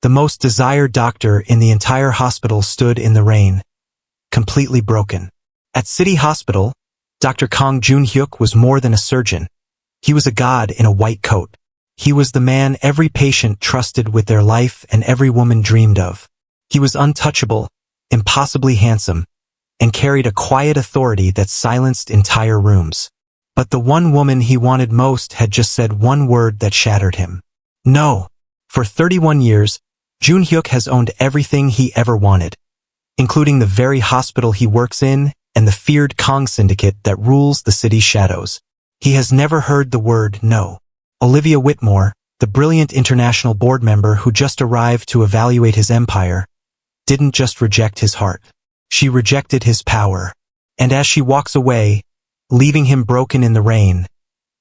The most desired doctor in the entire hospital stood in the rain, completely broken. At City Hospital, Dr. Kang Joon-Hyuk was more than a surgeon. He was a god in a white coat. He was the man every patient trusted with their life and every woman dreamed of. He was untouchable, impossibly handsome, and carried a quiet authority that silenced entire rooms. But the one woman he wanted most had just said one word that shattered him. No. For 31 years, Joon-Hyuk has owned everything he ever wanted, including the very hospital he works in and the feared Kang syndicate that rules the city's shadows. He has never heard the word no. Olivia Whitmore, the brilliant international board member who just arrived to evaluate his empire, didn't just reject his heart. She rejected his power. And as she walks away, leaving him broken in the rain,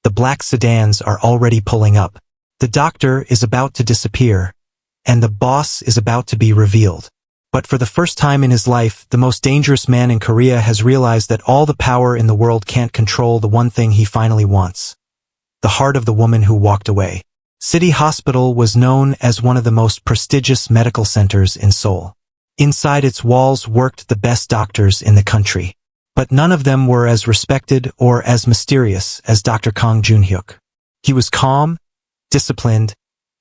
the black sedans are already pulling up. The doctor is about to disappear, and the boss is about to be revealed. But for the first time in his life, the most dangerous man in Korea has realized that all the power in the world can't control the one thing he finally wants: the heart of the woman who walked away. City Hospital was known as one of the most prestigious medical centers in Seoul. Inside its walls worked the best doctors in the country. But none of them were as respected or as mysterious as Dr. Kang Joon-Hyuk. He was calm, disciplined,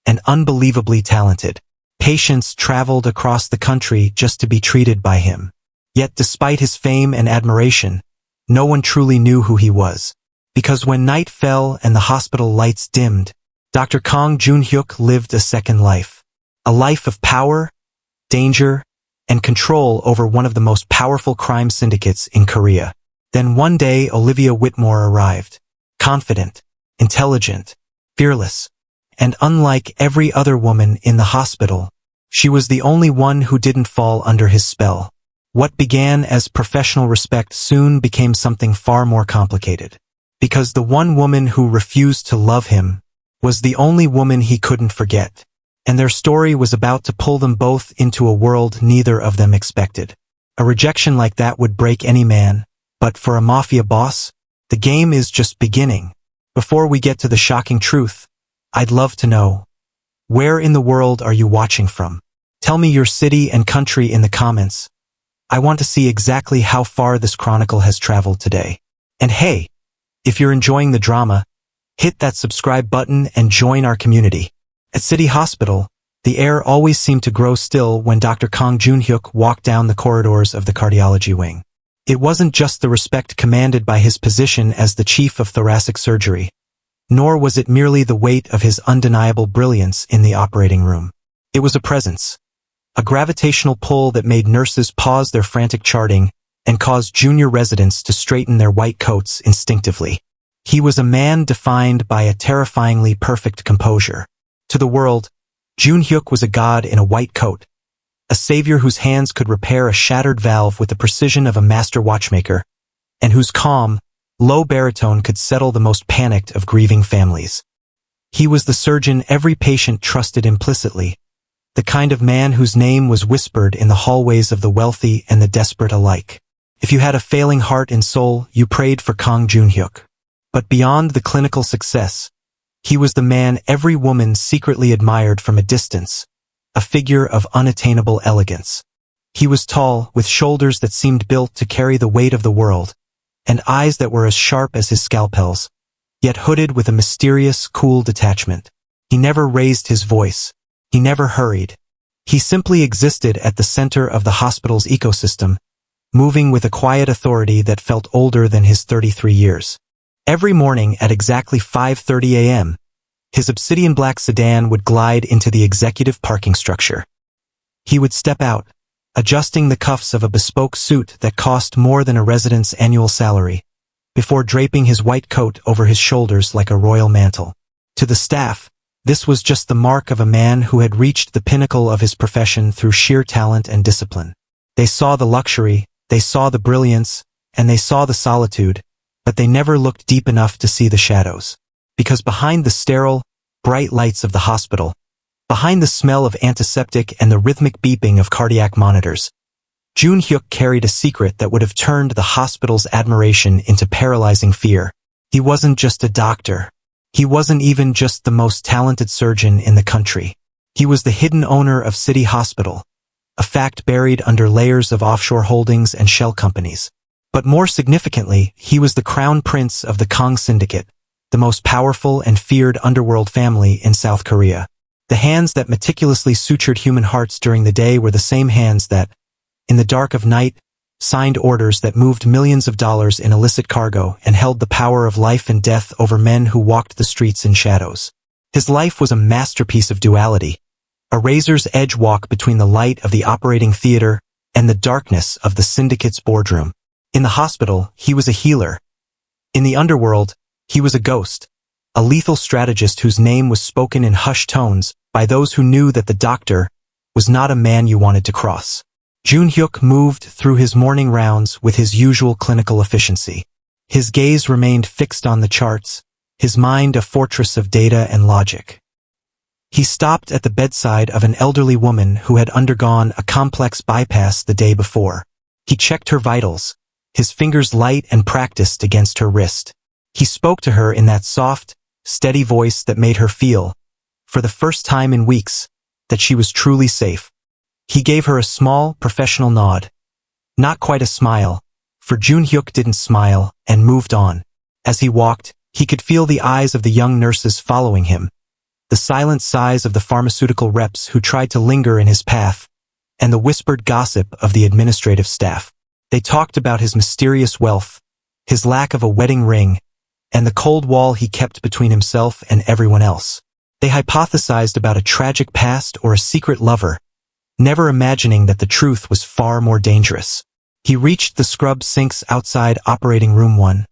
and unbelievably talented. Patients traveled across the country just to be treated by him. Yet despite his fame and admiration, no one truly knew who he was. Because when night fell and the hospital lights dimmed, Dr. Kang Joon-Hyuk lived a second life. A life of power, danger, and control over one of the most powerful crime syndicates in Korea. Then one day Olivia Whitmore arrived. Confident, intelligent, fearless, and unlike every other woman in the hospital, she was the only one who didn't fall under his spell. What began as professional respect soon became something far more complicated. Because the one woman who refused to love him was the only woman he couldn't forget. And their story was about to pull them both into a world neither of them expected. A rejection like that would break any man, but for a mafia boss, the game is just beginning. Before we get to the shocking truth, I'd love to know, where in the world are you watching from? Tell me your city and country in the comments. I want to see exactly how far this chronicle has traveled today. And hey, if you're enjoying the drama, hit that subscribe button and join our community. At City Hospital, the air always seemed to grow still when Dr. Kang Joon-Hyuk walked down the corridors of the cardiology wing. It wasn't just the respect commanded by his position as the chief of thoracic surgery, nor was it merely the weight of his undeniable brilliance in the operating room. It was a presence, a gravitational pull that made nurses pause their frantic charting and caused junior residents to straighten their white coats instinctively. He was a man defined by a terrifyingly perfect composure. To the world, Joon-Hyuk was a god in a white coat, a savior whose hands could repair a shattered valve with the precision of a master watchmaker, and whose calm, low baritone could settle the most panicked of grieving families. He was the surgeon every patient trusted implicitly, the kind of man whose name was whispered in the hallways of the wealthy and the desperate alike. If you had a failing heart and soul, you prayed for Kang Joon-Hyuk. But beyond the clinical success, he was the man every woman secretly admired from a distance, a figure of unattainable elegance. He was tall, with shoulders that seemed built to carry the weight of the world, and eyes that were as sharp as his scalpels, yet hooded with a mysterious, cool detachment. He never raised his voice. He never hurried. He simply existed at the center of the hospital's ecosystem, moving with a quiet authority that felt older than his 33 years. Every morning at exactly 5:30 a.m., his obsidian black sedan would glide into the executive parking structure. He would step out, adjusting the cuffs of a bespoke suit that cost more than a resident's annual salary, before draping his white coat over his shoulders like a royal mantle. To the staff, this was just the mark of a man who had reached the pinnacle of his profession through sheer talent and discipline. They saw the luxury, they saw the brilliance, and they saw the solitude, but they never looked deep enough to see the shadows. Because behind the sterile, bright lights of the hospital, behind the smell of antiseptic and the rhythmic beeping of cardiac monitors, Joon-Hyuk carried a secret that would have turned the hospital's admiration into paralyzing fear. He wasn't just a doctor. He wasn't even just the most talented surgeon in the country. He was the hidden owner of City Hospital, a fact buried under layers of offshore holdings and shell companies. But more significantly, he was the crown prince of the Kang Syndicate, the most powerful and feared underworld family in South Korea. The hands that meticulously sutured human hearts during the day were the same hands that, in the dark of night, signed orders that moved millions of dollars in illicit cargo and held the power of life and death over men who walked the streets in shadows. His life was a masterpiece of duality, a razor's edge walk between the light of the operating theater and the darkness of the syndicate's boardroom. In the hospital, he was a healer. In the underworld, he was a ghost, a lethal strategist whose name was spoken in hushed tones by those who knew that the doctor was not a man you wanted to cross. Joon-Hyuk moved through his morning rounds with his usual clinical efficiency. His gaze remained fixed on the charts, his mind a fortress of data and logic. He stopped at the bedside of an elderly woman who had undergone a complex bypass the day before. He checked her vitals, his fingers light and practiced against her wrist. He spoke to her in that soft, steady voice that made her feel, for the first time in weeks, that she was truly safe. He gave her a small, professional nod. Not quite a smile, for Joon-Hyuk didn't smile and moved on. As he walked, he could feel the eyes of the young nurses following him, the silent sighs of the pharmaceutical reps who tried to linger in his path, and the whispered gossip of the administrative staff. They talked about his mysterious wealth, his lack of a wedding ring, and the cold wall he kept between himself and everyone else. They hypothesized about a tragic past or a secret lover, never imagining that the truth was far more dangerous. He reached the scrub sinks outside operating room 1,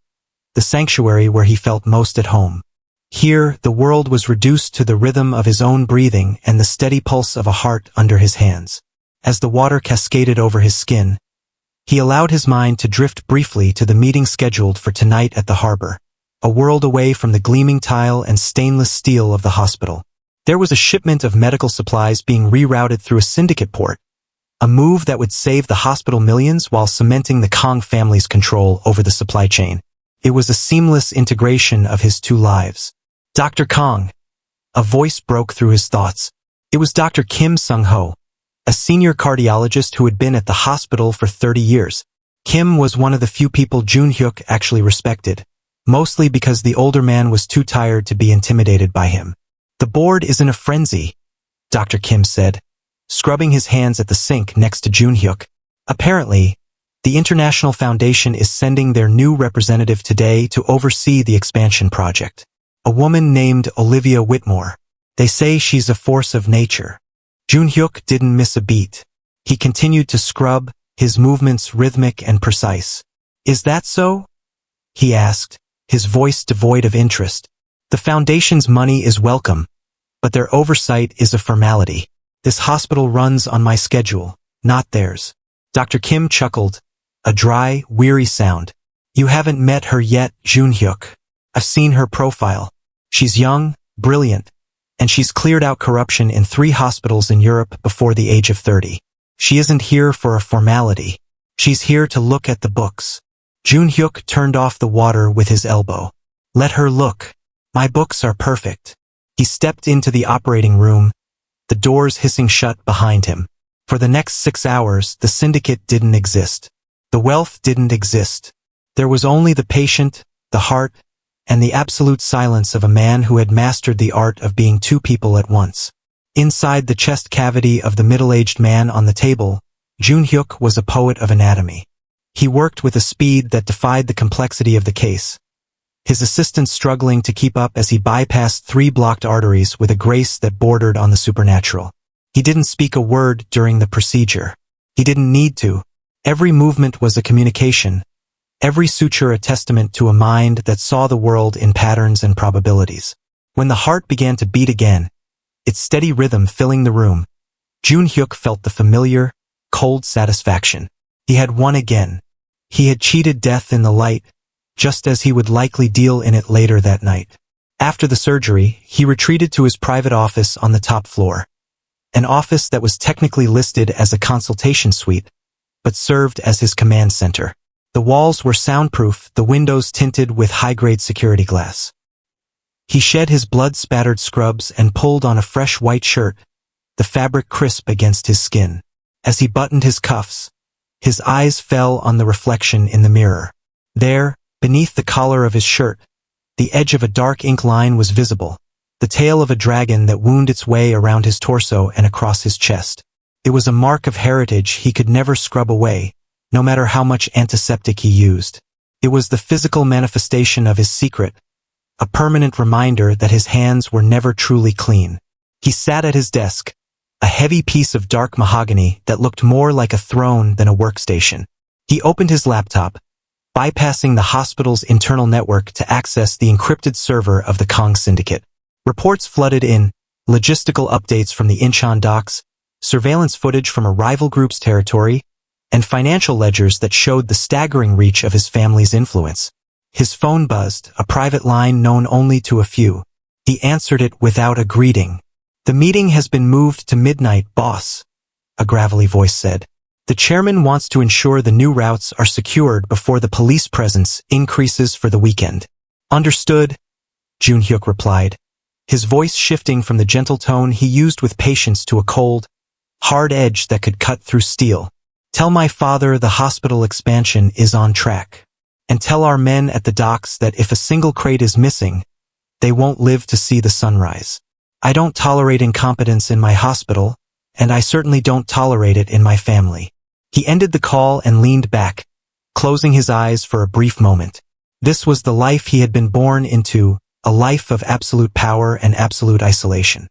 the sanctuary where he felt most at home. Here, the world was reduced to the rhythm of his own breathing and the steady pulse of a heart under his hands. As the water cascaded over his skin, he allowed his mind to drift briefly to the meeting scheduled for tonight at the harbor, a world away from the gleaming tile and stainless steel of the hospital. There was a shipment of medical supplies being rerouted through a syndicate port, a move that would save the hospital millions while cementing the Kang family's control over the supply chain. It was a seamless integration of his two lives. Dr. Kang. A voice broke through his thoughts. It was Dr. Kim Sung-ho, a senior cardiologist who had been at the hospital for 30 years. Kim was one of the few people Joon-Hyuk actually respected, mostly because the older man was too tired to be intimidated by him. "The board is in a frenzy," Dr. Kim said, scrubbing his hands at the sink next to Joon-Hyuk. "Apparently, the International Foundation is sending their new representative today to oversee the expansion project. A woman named Olivia Whitmore. They say she's a force of nature." Joon-Hyuk didn't miss a beat. He continued to scrub, his movements rhythmic and precise. "Is that so?" he asked, his voice devoid of interest. "The Foundation's money is welcome, but their oversight is a formality. This hospital runs on my schedule, not theirs." Dr. Kim chuckled, a dry, weary sound. "You haven't met her yet, Joon-Hyuk. I've seen her profile. She's young, brilliant, and she's cleared out corruption in 3 hospitals in Europe before the age of 30. She isn't here for a formality. She's here to look at the books." Joon-Hyuk turned off the water with his elbow. "Let her look. My books are perfect." He stepped into the operating room, the doors hissing shut behind him. For the next 6 hours, the syndicate didn't exist. The wealth didn't exist. There was only the patient, the heart, and the absolute silence of a man who had mastered the art of being 2 people at once. Inside the chest cavity of the middle-aged man on the table, Joon-Hyuk was a poet of anatomy. He worked with a speed that defied the complexity of the case, his assistants struggling to keep up as he bypassed 3 blocked arteries with a grace that bordered on the supernatural. He didn't speak a word during the procedure. He didn't need to. Every movement was a communication, every suture a testament to a mind that saw the world in patterns and probabilities. When the heart began to beat again, its steady rhythm filling the room, Joon-Hyuk felt the familiar, cold satisfaction. He had won again. He had cheated death in the light, just as he would likely deal in it later that night. After the surgery, he retreated to his private office on the top floor, an office that was technically listed as a consultation suite, but served as his command center. The walls were soundproof, the windows tinted with high-grade security glass. He shed his blood-spattered scrubs and pulled on a fresh white shirt, the fabric crisp against his skin. As he buttoned his cuffs, his eyes fell on the reflection in the mirror. There, beneath the collar of his shirt, the edge of a dark ink line was visible, the tail of a dragon that wound its way around his torso and across his chest. It was a mark of heritage he could never scrub away, no matter how much antiseptic he used. It was the physical manifestation of his secret, a permanent reminder that his hands were never truly clean. He sat at his desk, a heavy piece of dark mahogany that looked more like a throne than a workstation. He opened his laptop, bypassing the hospital's internal network to access the encrypted server of the Kang Syndicate. Reports flooded in, logistical updates from the Incheon docks, surveillance footage from a rival group's territory, and financial ledgers that showed the staggering reach of his family's influence. His phone buzzed, a private line known only to a few. He answered it without a greeting. "The meeting has been moved to midnight, boss," a gravelly voice said. "The chairman wants to ensure the new routes are secured before the police presence increases for the weekend." "Understood," Joon-Hyuk replied, his voice shifting from the gentle tone he used with patience to a cold, hard edge that could cut through steel. "Tell my father the hospital expansion is on track. And tell our men at the docks that if a single crate is missing, they won't live to see the sunrise. I don't tolerate incompetence in my hospital, and I certainly don't tolerate it in my family." He ended the call and leaned back, closing his eyes for a brief moment. This was the life he had been born into, a life of absolute power and absolute isolation.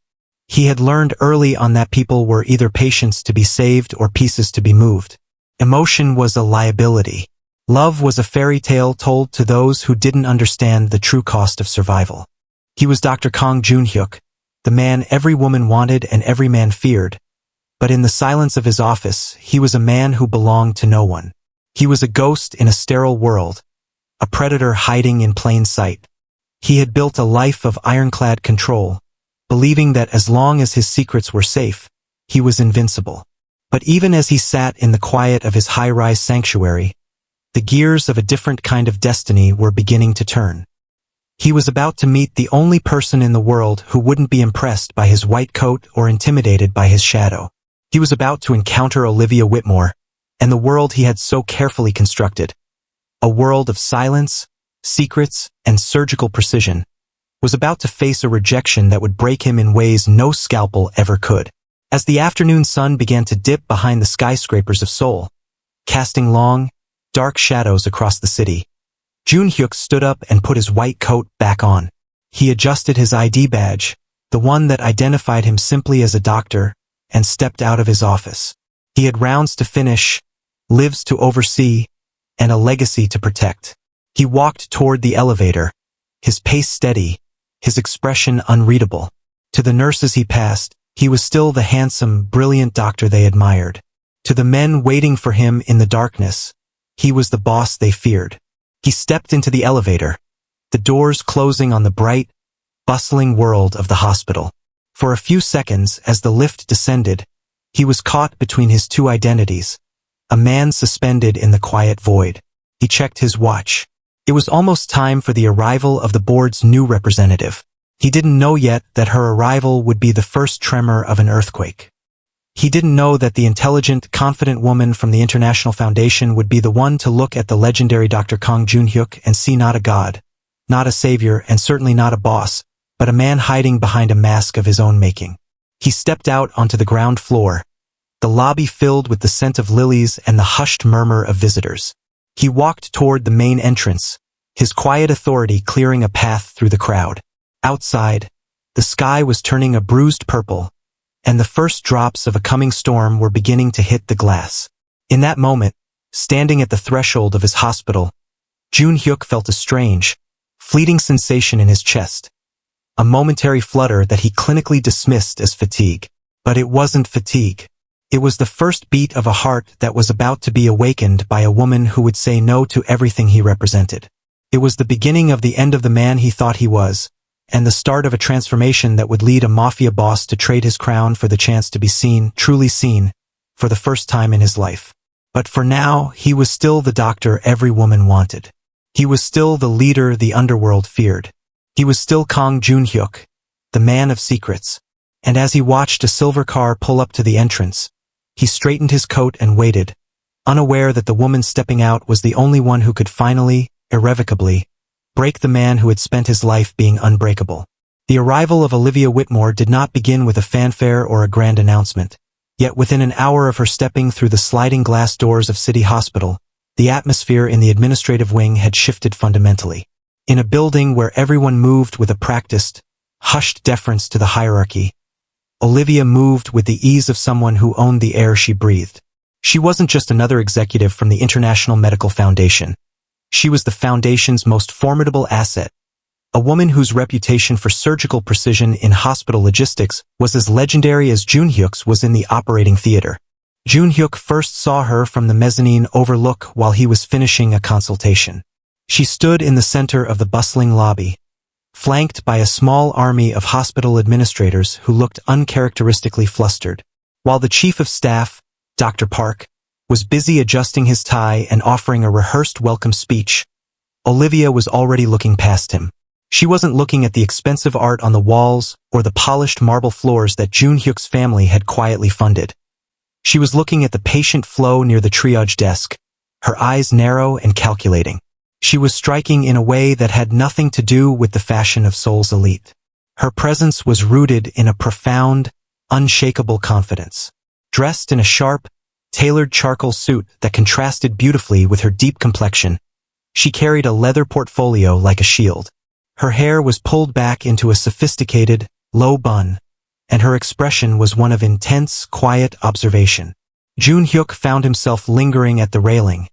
He had learned early on that people were either patients to be saved or pieces to be moved. Emotion was a liability. Love was a fairy tale told to those who didn't understand the true cost of survival. He was Dr. Kang Joon-Hyuk, the man every woman wanted and every man feared. But in the silence of his office, he was a man who belonged to no one. He was a ghost in a sterile world, a predator hiding in plain sight. He had built a life of ironclad control, believing that as long as his secrets were safe, he was invincible. But even as he sat in the quiet of his high-rise sanctuary, the gears of a different kind of destiny were beginning to turn. He was about to meet the only person in the world who wouldn't be impressed by his white coat or intimidated by his shadow. He was about to encounter Olivia Whitmore, and the world he had so carefully constructed, a world of silence, secrets, and surgical precision, was about to face a rejection that would break him in ways no scalpel ever could. As the afternoon sun began to dip behind the skyscrapers of Seoul, casting long, dark shadows across the city, Joon-Hyuk stood up and put his white coat back on. He adjusted his ID badge, the one that identified him simply as a doctor, and stepped out of his office. He had rounds to finish, lives to oversee, and a legacy to protect. He walked toward the elevator, his pace steady, his expression unreadable. To the nurses he passed, he was still the handsome, brilliant doctor they admired. To the men waiting for him in the darkness, he was the boss they feared. He stepped into the elevator, the doors closing on the bright, bustling world of the hospital. For a few seconds, as the lift descended, he was caught between his two identities, a man suspended in the quiet void. He checked his watch. It was almost time for the arrival of the board's new representative. He didn't know yet that her arrival would be the first tremor of an earthquake. He didn't know that the intelligent, confident woman from the International Foundation would be the one to look at the legendary Dr. Kang Joon-Hyuk and see not a god, not a savior, and certainly not a boss, but a man hiding behind a mask of his own making. He stepped out onto the ground floor, the lobby filled with the scent of lilies and the hushed murmur of visitors. He walked toward the main entrance, his quiet authority clearing a path through the crowd. Outside, the sky was turning a bruised purple, and the first drops of a coming storm were beginning to hit the glass. In that moment, standing at the threshold of his hospital, Joon-Hyuk felt a strange, fleeting sensation in his chest, a momentary flutter that he clinically dismissed as fatigue. But it wasn't fatigue. It was the first beat of a heart that was about to be awakened by a woman who would say no to everything he represented. It was the beginning of the end of the man he thought he was, and the start of a transformation that would lead a Mafia boss to trade his crown for the chance to be seen, truly seen, for the first time in his life. But for now, he was still the doctor every woman wanted. He was still the leader the underworld feared. He was still Kang Joon-Hyuk, the man of secrets. and as he watched a silver car pull up to the entrance, he straightened his coat and waited, unaware that the woman stepping out was the only one who could finally, irrevocably, break the man who had spent his life being unbreakable. The arrival of Olivia Whitmore did not begin with a fanfare or a grand announcement. Yet within an hour of her stepping through the sliding glass doors of City Hospital, the atmosphere in the administrative wing had shifted fundamentally. In a building where everyone moved with a practiced, hushed deference to the hierarchy, Olivia moved with the ease of someone who owned the air she breathed. She wasn't just another executive from the International Medical Foundation. She was the Foundation's most formidable asset, a woman whose reputation for surgical precision in hospital logistics was as legendary as Joon-Hyuk's was in the operating theater. Joon-Hyuk first saw her from the mezzanine overlook while he was finishing a consultation. She stood in the center of the bustling lobby, flanked by a small army of hospital administrators who looked uncharacteristically flustered. While the chief of staff, Dr. Park, was busy adjusting his tie and offering a rehearsed welcome speech, Olivia was already looking past him. She wasn't looking at the expensive art on the walls or the polished marble floors that Joon-Hyuk's family had quietly funded. She was looking at the patient flow near the triage desk, her eyes narrow and calculating. She was striking in a way that had nothing to do with the fashion of Seoul's elite. Her presence was rooted in a profound, unshakable confidence. Dressed in a sharp, tailored charcoal suit that contrasted beautifully with her deep complexion, she carried a leather portfolio like a shield. Her hair was pulled back into a sophisticated, low bun, and her expression was one of intense, quiet observation. Joon-Hyuk found himself lingering at the railing,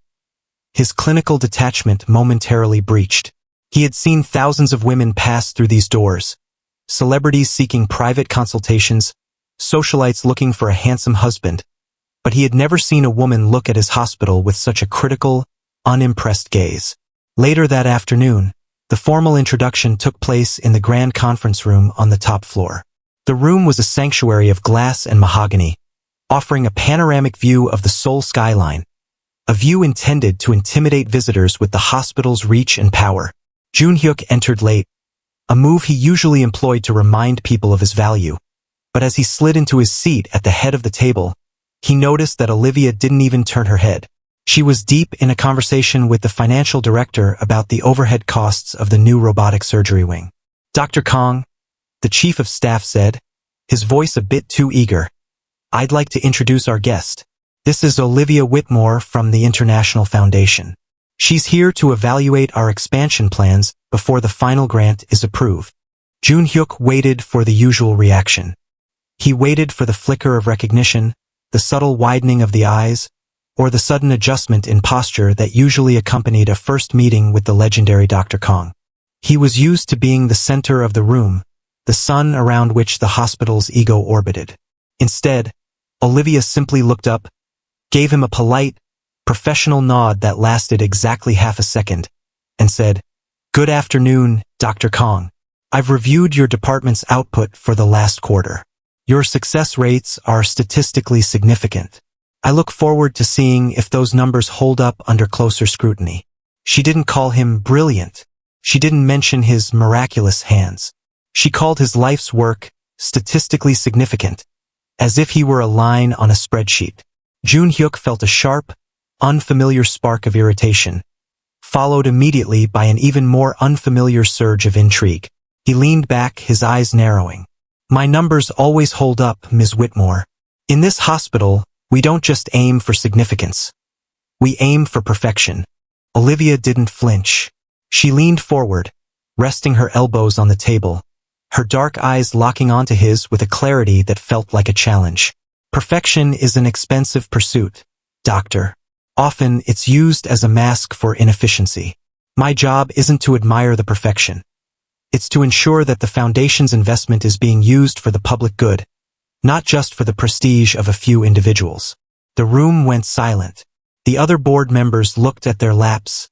his clinical detachment momentarily breached. He had seen thousands of women pass through these doors, celebrities seeking private consultations, socialites looking for a handsome husband, but he had never seen a woman look at his hospital with such a critical, unimpressed gaze. Later that afternoon, the formal introduction took place in the grand conference room on the top floor. The room was a sanctuary of glass and mahogany, offering a panoramic view of the Seoul skyline, a view intended to intimidate visitors with the hospital's reach and power. Joon-Hyuk entered late, a move he usually employed to remind people of his value. But as he slid into his seat at the head of the table, he noticed that Olivia didn't even turn her head. She was deep in a conversation with the financial director about the overhead costs of the new robotic surgery wing. Dr. Kang, the chief of staff said, his voice a bit too eager, "I'd like to introduce our guest. This is Olivia Whitmore from the International Foundation. She's here to evaluate our expansion plans before the final grant is approved." Joon-Hyuk waited for the usual reaction. He waited for the flicker of recognition, the subtle widening of the eyes, or the sudden adjustment in posture that usually accompanied a first meeting with the legendary Dr. Kang. He was used to being the center of the room, the sun around which the hospital's ego orbited. Instead, Olivia simply looked up, gave him a polite, professional nod that lasted exactly half a second, and said, "Good afternoon, Dr. Kang. I've reviewed your department's output for the last quarter. Your success rates are statistically significant. I look forward to seeing if those numbers hold up under closer scrutiny." She didn't call him brilliant. She didn't mention his miraculous hands. She called his life's work statistically significant, as if he were a line on a spreadsheet. Joon-Hyuk felt a sharp, unfamiliar spark of irritation, followed immediately by an even more unfamiliar surge of intrigue. He leaned back, his eyes narrowing. "My numbers always hold up, Ms. Whitmore. In this hospital, we don't just aim for significance. We aim for perfection." Olivia didn't flinch. She leaned forward, resting her elbows on the table, her dark eyes locking onto his with a clarity that felt like a challenge. "Perfection is an expensive pursuit, Doctor. Often it's used as a mask for inefficiency. My job isn't to admire the perfection. It's to ensure that the Foundation's investment is being used for the public good, not just for the prestige of a few individuals." The room went silent. The other board members looked at their laps,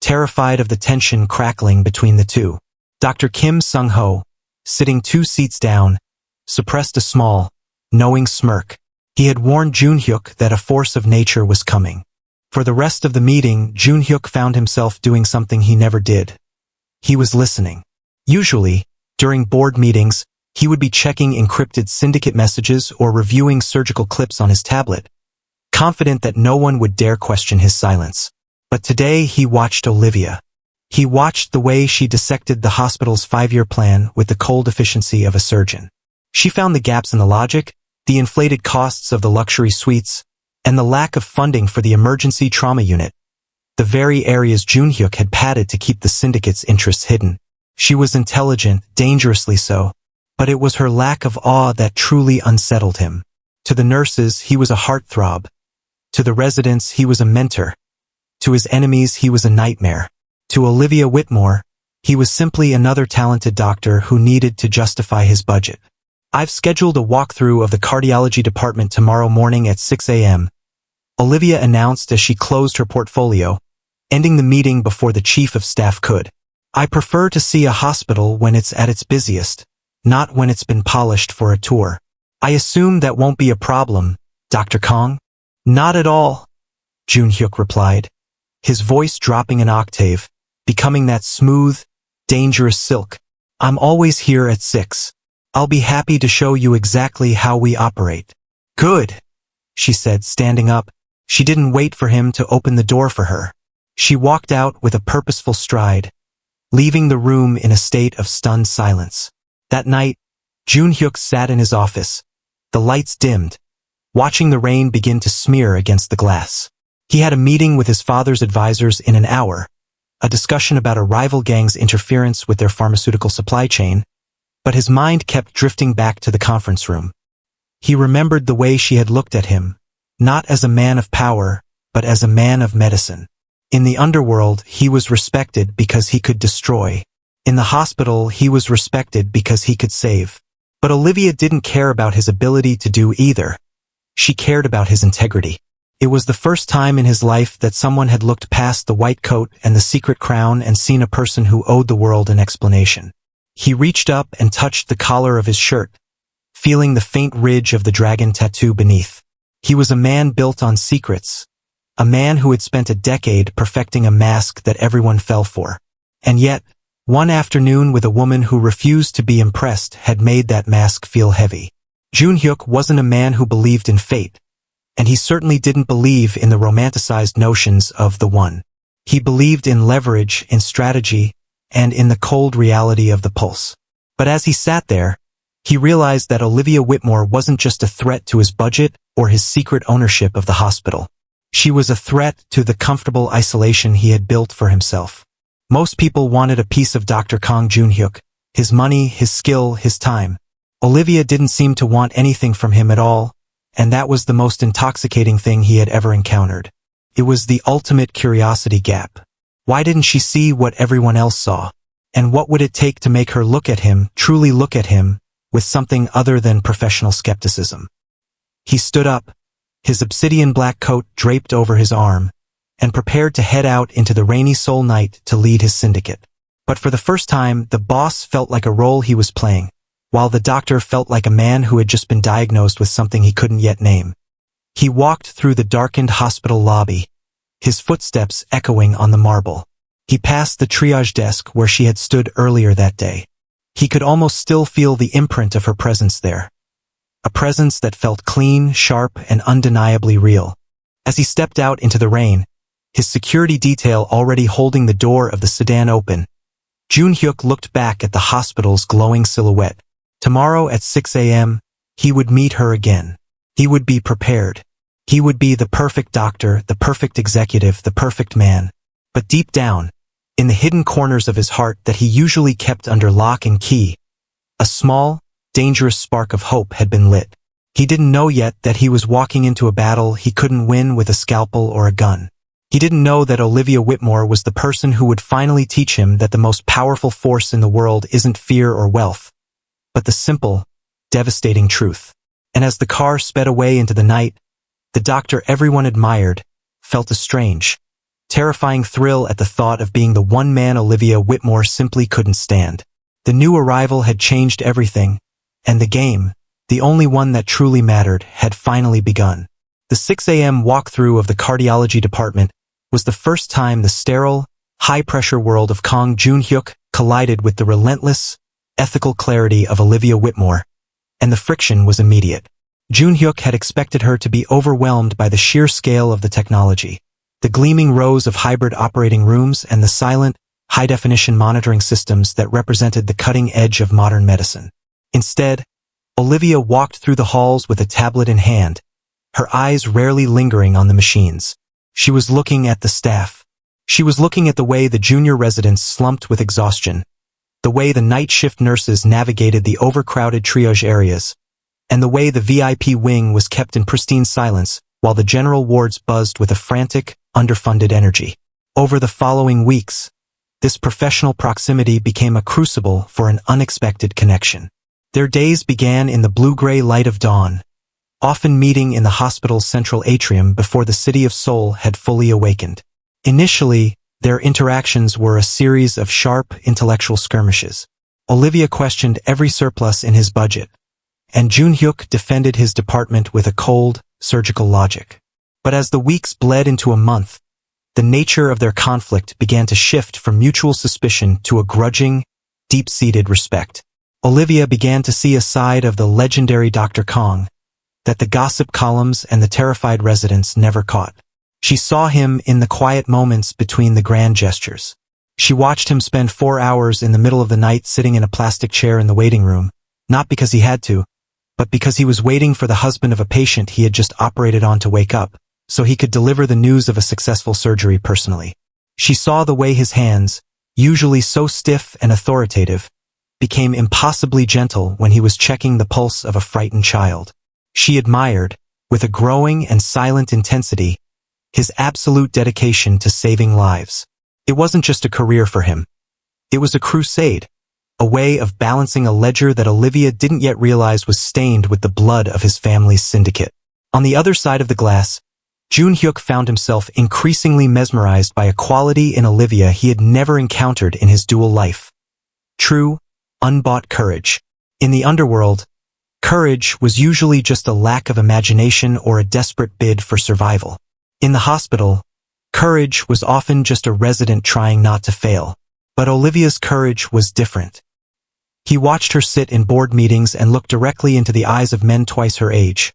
terrified of the tension crackling between the two. Dr. Kim Sung-ho, sitting 2 seats down, suppressed a small, knowing smirk. He had warned Joon-Hyuk that a force of nature was coming. For the rest of the meeting, Joon-Hyuk found himself doing something he never did. He was listening. Usually, during board meetings, He would be checking encrypted syndicate messages or reviewing surgical clips on his tablet, confident that no one would dare question his silence. But today he watched Olivia. He watched the way she dissected the hospital's 5-year plan with the cold efficiency of a surgeon. She found the gaps in the logic, the inflated costs of the luxury suites, and the lack of funding for the emergency trauma unit, the very areas Joon-Hyuk had padded to keep the syndicate's interests hidden. She was intelligent, dangerously so, but it was her lack of awe that truly unsettled him. To the nurses, he was a heartthrob. To the residents, he was a mentor. To his enemies, he was a nightmare. To Olivia Whitmore, he was simply another talented doctor who needed to justify his budget. "I've scheduled a walkthrough of the cardiology department tomorrow morning at 6 a.m., Olivia announced as she closed her portfolio, ending the meeting before the chief of staff could. "I prefer to see a hospital when it's at its busiest, not when it's been polished for a tour. I assume that won't be a problem, Dr. Kang?" "Not at all," Joon-Hyuk replied, his voice dropping an octave, becoming that smooth, dangerous silk. "I'm always here at 6. I'll be happy to show you exactly how we operate." "Good," she said, standing up. She didn't wait for him to open the door for her. She walked out with a purposeful stride, leaving the room in a state of stunned silence. That night, Joon-Hyuk sat in his office, the lights dimmed, watching the rain begin to smear against the glass. He had a meeting with his father's advisors in an hour, a discussion about a rival gang's interference with their pharmaceutical supply chain, but his mind kept drifting back to the conference room. He remembered the way she had looked at him, not as a man of power, but as a man of medicine. In the underworld, he was respected because he could destroy. In the hospital, he was respected because he could save. But Olivia didn't care about his ability to do either. She cared about his integrity. It was the first time in his life that someone had looked past the white coat and the secret crown and seen a person who owed the world an explanation. He reached up and touched the collar of his shirt, feeling the faint ridge of the dragon tattoo beneath. He was a man built on secrets, a man who had spent a decade perfecting a mask that everyone fell for. And yet, one afternoon with a woman who refused to be impressed had made that mask feel heavy. Joon-Hyuk wasn't a man who believed in fate, and he certainly didn't believe in the romanticized notions of the one. He believed in leverage, in strategy, and in the cold reality of the pulse. But as he sat there, he realized that Olivia Whitmore wasn't just a threat to his budget or his secret ownership of the hospital. She was a threat to the comfortable isolation he had built for himself. Most people wanted a piece of Dr. Kang Joon-Hyuk, his money, his skill, his time. Olivia didn't seem to want anything from him at all, and that was the most intoxicating thing he had ever encountered. It was the ultimate curiosity gap. Why didn't she see what everyone else saw? And what would it take to make her look at him, truly look at him, with something other than professional skepticism? He stood up, his obsidian black coat draped over his arm, and prepared to head out into the rainy Seoul night to lead his syndicate. But for the first time, the boss felt like a role he was playing, while the doctor felt like a man who had just been diagnosed with something he couldn't yet name. He walked through the darkened hospital lobby, his footsteps echoing on the marble. He passed the triage desk where she had stood earlier that day. He could almost still feel the imprint of her presence there. A presence that felt clean, sharp, and undeniably real. As he stepped out into the rain, his security detail already holding the door of the sedan open, Joon-Hyuk looked back at the hospital's glowing silhouette. Tomorrow at 6 a.m., he would meet her again. He would be prepared. He would be the perfect doctor, the perfect executive, the perfect man. But deep down, in the hidden corners of his heart that he usually kept under lock and key, a small, dangerous spark of hope had been lit. He didn't know yet that he was walking into a battle he couldn't win with a scalpel or a gun. He didn't know that Olivia Whitmore was the person who would finally teach him that the most powerful force in the world isn't fear or wealth, but the simple, devastating truth. And as the car sped away into the night, the doctor everyone admired felt a strange, terrifying thrill at the thought of being the one man Olivia Whitmore simply couldn't stand. The new arrival had changed everything, and the game, the only one that truly mattered, had finally begun. The 6 a.m. walkthrough of the cardiology department was the first time the sterile, high-pressure world of Kang Joon-Hyuk collided with the relentless, ethical clarity of Olivia Whitmore, and the friction was immediate. Joon-Hyuk had expected her to be overwhelmed by the sheer scale of the technology, the gleaming rows of hybrid operating rooms and the silent, high-definition monitoring systems that represented the cutting edge of modern medicine. Instead, Olivia walked through the halls with a tablet in hand, her eyes rarely lingering on the machines. She was looking at the staff. She was looking at the way the junior residents slumped with exhaustion, the way the night shift nurses navigated the overcrowded triage areas, and the way the VIP wing was kept in pristine silence while the general wards buzzed with a frantic, underfunded energy. Over the following weeks, this professional proximity became a crucible for an unexpected connection. Their days began in the blue-gray light of dawn, often meeting in the hospital's central atrium before the city of Seoul had fully awakened. Initially, their interactions were a series of sharp, intellectual skirmishes. Olivia questioned every surplus in his budget, and Joon-Hyuk defended his department with a cold, surgical logic. But as the weeks bled into a month, the nature of their conflict began to shift from mutual suspicion to a grudging, deep-seated respect. Olivia began to see a side of the legendary Dr. Kang that the gossip columns and the terrified residents never caught. She saw him in the quiet moments between the grand gestures. She watched him spend 4 hours in the middle of the night sitting in a plastic chair in the waiting room, not because he had to, but because he was waiting for the husband of a patient he had just operated on to wake up, so he could deliver the news of a successful surgery personally. She saw the way his hands, usually so stiff and authoritative, became impossibly gentle when he was checking the pulse of a frightened child. She admired, with a growing and silent intensity, his absolute dedication to saving lives. It wasn't just a career for him. It was a crusade, a way of balancing a ledger that Olivia didn't yet realize was stained with the blood of his family's syndicate. On the other side of the glass, Joon-Hyuk found himself increasingly mesmerized by a quality in Olivia he had never encountered in his dual life. True, unbought courage. In the underworld, courage was usually just a lack of imagination or a desperate bid for survival. In the hospital, courage was often just a resident trying not to fail. But Olivia's courage was different. He watched her sit in board meetings and look directly into the eyes of men twice her age,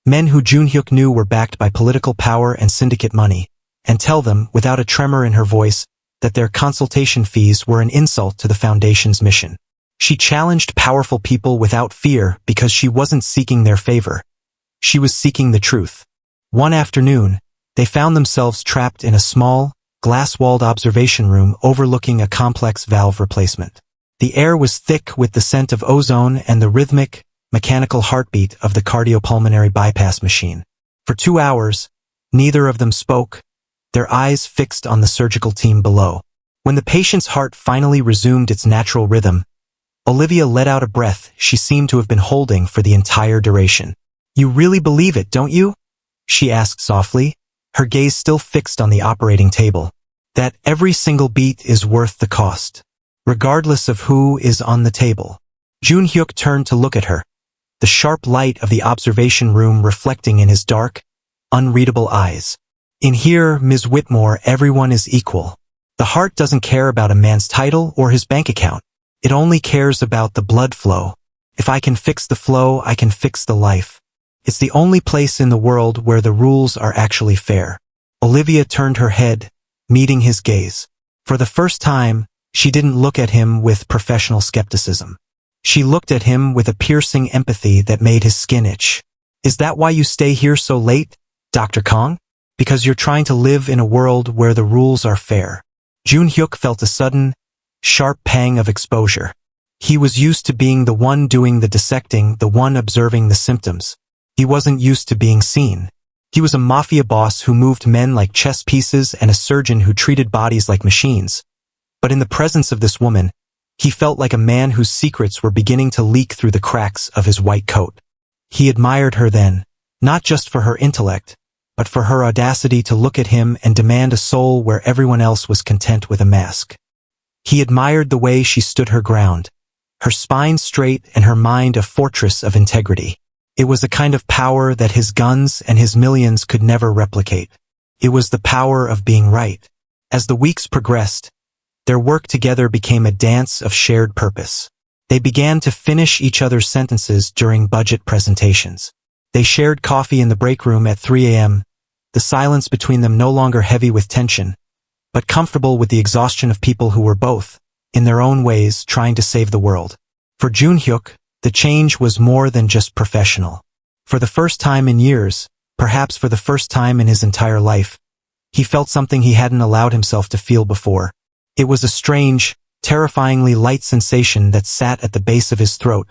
men who Joon-Hyuk knew were backed by political power and syndicate money, and tell them, without a tremor in her voice, that their consultation fees were an insult to the Foundation's mission. She challenged powerful people without fear because she wasn't seeking their favor. She was seeking the truth. One afternoon, they found themselves trapped in a small, glass-walled observation room overlooking a complex valve replacement. The air was thick with the scent of ozone and the rhythmic, mechanical heartbeat of the cardiopulmonary bypass machine. For 2 hours, neither of them spoke, their eyes fixed on the surgical team below. When the patient's heart finally resumed its natural rhythm, Olivia let out a breath she seemed to have been holding for the entire duration. "You really believe it, don't you?" she asked softly, her gaze still fixed on the operating table. "That every single beat is worth the cost, regardless of who is on the table." Joon-Hyuk turned to look at her, the sharp light of the observation room reflecting in his dark, unreadable eyes. "In here, Ms. Whitmore, everyone is equal. The heart doesn't care about a man's title or his bank account. It only cares about the blood flow. If I can fix the flow, I can fix the life. It's the only place in the world where the rules are actually fair." Olivia turned her head, meeting his gaze. For the first time, she didn't look at him with professional skepticism. She looked at him with a piercing empathy that made his skin itch. "Is that why you stay here so late, Dr. Kang? Because you're trying to live in a world where the rules are fair?" Joon-Hyuk felt a sudden, sharp pang of exposure. He was used to being the one doing the dissecting, the one observing the symptoms. He wasn't used to being seen. He was a mafia boss who moved men like chess pieces and a surgeon who treated bodies like machines. But in the presence of this woman, he felt like a man whose secrets were beginning to leak through the cracks of his white coat. He admired her then, not just for her intellect, but for her audacity to look at him and demand a soul where everyone else was content with a mask. He admired the way she stood her ground, her spine straight and her mind a fortress of integrity. It was a kind of power that his guns and his millions could never replicate. It was the power of being right. As the weeks progressed, their work together became a dance of shared purpose. They began to finish each other's sentences during budget presentations. They shared coffee in the break room at 3 a.m., the silence between them no longer heavy with tension, but comfortable with the exhaustion of people who were both, in their own ways, trying to save the world. For Joon-Hyuk, the change was more than just professional. For the first time in years, perhaps for the first time in his entire life, he felt something he hadn't allowed himself to feel before. It was a strange, terrifyingly light sensation that sat at the base of his throat,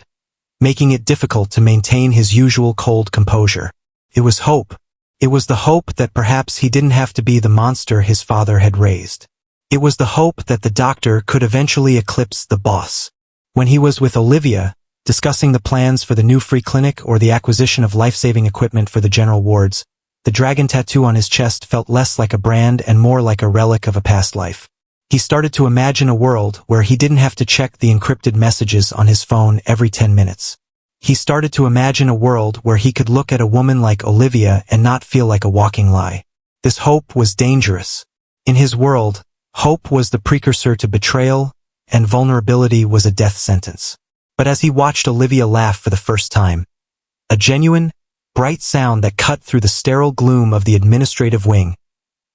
making it difficult to maintain his usual cold composure. It was hope. It was the hope that perhaps he didn't have to be the monster his father had raised. It was the hope that the doctor could eventually eclipse the boss. When he was with Olivia, discussing the plans for the new free clinic or the acquisition of life-saving equipment for the general wards, the dragon tattoo on his chest felt less like a brand and more like a relic of a past life. He started to imagine a world where he didn't have to check the encrypted messages on his phone every 10 minutes. He started to imagine a world where he could look at a woman like Olivia and not feel like a walking lie. This hope was dangerous. In his world, hope was the precursor to betrayal, and vulnerability was a death sentence. But as he watched Olivia laugh for the first time, a genuine, bright sound that cut through the sterile gloom of the administrative wing,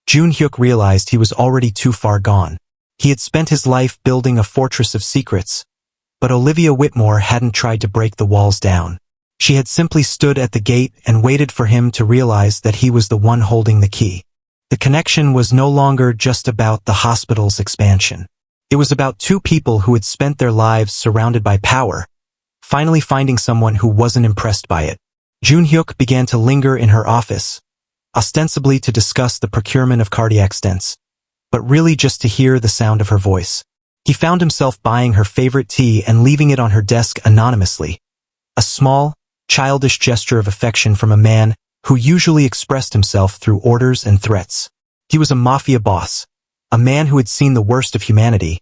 Joon-Hyuk realized he was already too far gone. He had spent his life building a fortress of secrets, but Olivia Whitmore hadn't tried to break the walls down. She had simply stood at the gate and waited for him to realize that he was the one holding the key. The connection was no longer just about the hospital's expansion. It was about two people who had spent their lives surrounded by power, finally finding someone who wasn't impressed by it. Joon-Hyuk began to linger in her office, ostensibly to discuss the procurement of cardiac stents, but really just to hear the sound of her voice. He found himself buying her favorite tea and leaving it on her desk anonymously, a small, childish gesture of affection from a man who usually expressed himself through orders and threats. He was a mafia boss, a man who had seen the worst of humanity,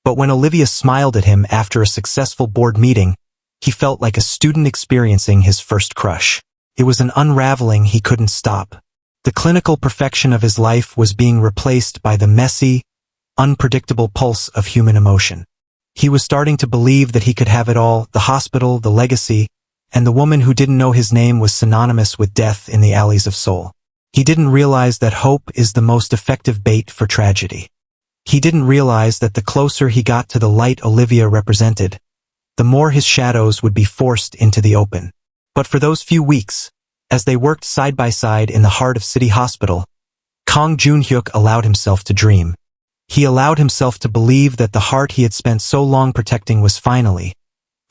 but when Olivia smiled at him after a successful board meeting, he felt like a student experiencing his first crush. It was an unraveling he couldn't stop. The clinical perfection of his life was being replaced by the messy, unpredictable pulse of human emotion. He was starting to believe that he could have it all, the hospital, the legacy, and the woman who didn't know his name was synonymous with death in the alleys of Seoul. He didn't realize that hope is the most effective bait for tragedy. He didn't realize that the closer he got to the light Olivia represented, the more his shadows would be forced into the open. But for those few weeks, as they worked side by side in the heart of City Hospital, Kang Joon-Hyuk allowed himself to dream. He allowed himself to believe that the heart he had spent so long protecting was finally,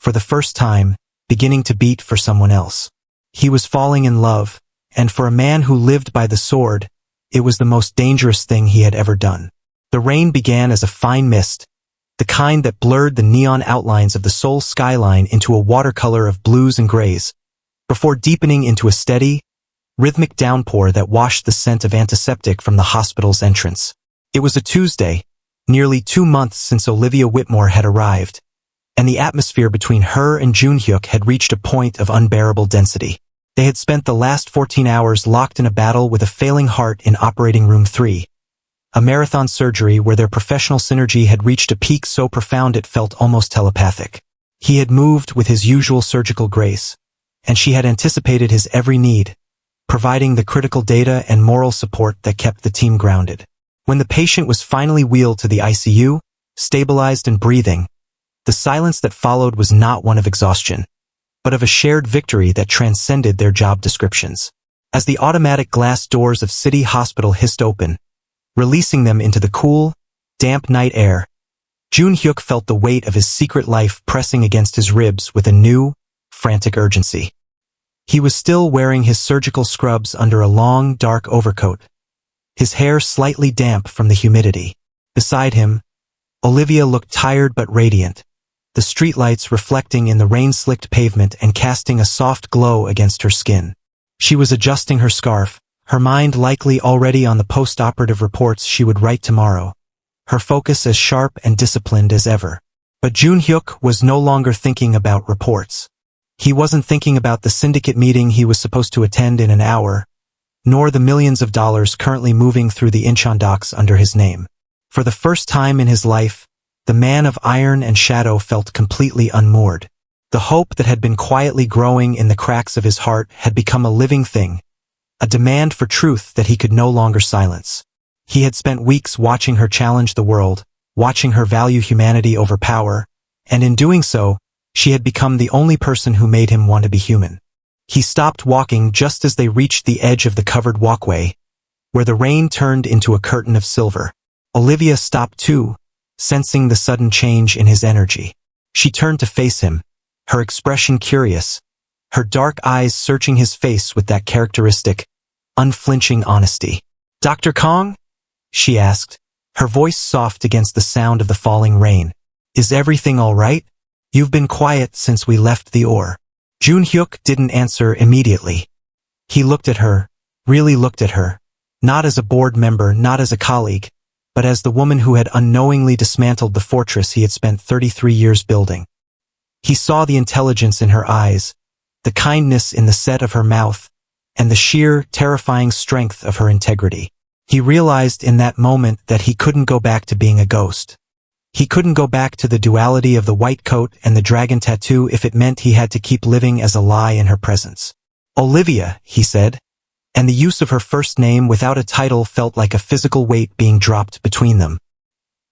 for the first time, beginning to beat for someone else. He was falling in love, and for a man who lived by the sword, it was the most dangerous thing he had ever done. The rain began as a fine mist, the kind that blurred the neon outlines of the Seoul skyline into a watercolor of blues and grays, before deepening into a steady, rhythmic downpour that washed the scent of antiseptic from the hospital's entrance. It was a Tuesday, nearly 2 months since Olivia Whitmore had arrived, and the atmosphere between her and Joon-Hyuk had reached a point of unbearable density. They had spent the last 14 hours locked in a battle with a failing heart in Operating Room 3, a marathon surgery where their professional synergy had reached a peak so profound it felt almost telepathic. He had moved with his usual surgical grace, and she had anticipated his every need, providing the critical data and moral support that kept the team grounded. When the patient was finally wheeled to the ICU, stabilized and breathing, the silence that followed was not one of exhaustion, but of a shared victory that transcended their job descriptions. As the automatic glass doors of City Hospital hissed open, releasing them into the cool, damp night air, Joon-Hyuk felt the weight of his secret life pressing against his ribs with a new, frantic urgency. He was still wearing his surgical scrubs under a long, dark overcoat, his hair slightly damp from the humidity. Beside him, Olivia looked tired but radiant, the streetlights reflecting in the rain-slicked pavement and casting a soft glow against her skin. She was adjusting her scarf, her mind likely already on the post-operative reports she would write tomorrow, her focus as sharp and disciplined as ever. But Joon-Hyuk was no longer thinking about reports. He wasn't thinking about the syndicate meeting he was supposed to attend in an hour, nor the millions of dollars currently moving through the Incheon docks under his name. For the first time in his life, the man of iron and shadow felt completely unmoored. The hope that had been quietly growing in the cracks of his heart had become a living thing, a demand for truth that he could no longer silence. He had spent weeks watching her challenge the world, watching her value humanity over power, and in doing so, she had become the only person who made him want to be human. He stopped walking just as they reached the edge of the covered walkway, where the rain turned into a curtain of silver. Olivia stopped too, sensing the sudden change in his energy. She turned to face him, her expression curious, her dark eyes searching his face with that characteristic, unflinching honesty. "Dr. Kang?" she asked, her voice soft against the sound of the falling rain. "Is everything all right? You've been quiet since we left the ore." Joon-Hyuk didn't answer immediately. He looked at her, really looked at her, not as a board member, not as a colleague, but as the woman who had unknowingly dismantled the fortress he had spent 33 years building. He saw the intelligence in her eyes, the kindness in the set of her mouth, and the sheer, terrifying strength of her integrity. He realized in that moment that he couldn't go back to being a ghost. He couldn't go back to the duality of the white coat and the dragon tattoo if it meant he had to keep living as a lie in her presence. "Olivia," he said, and the use of her first name without a title felt like a physical weight being dropped between them.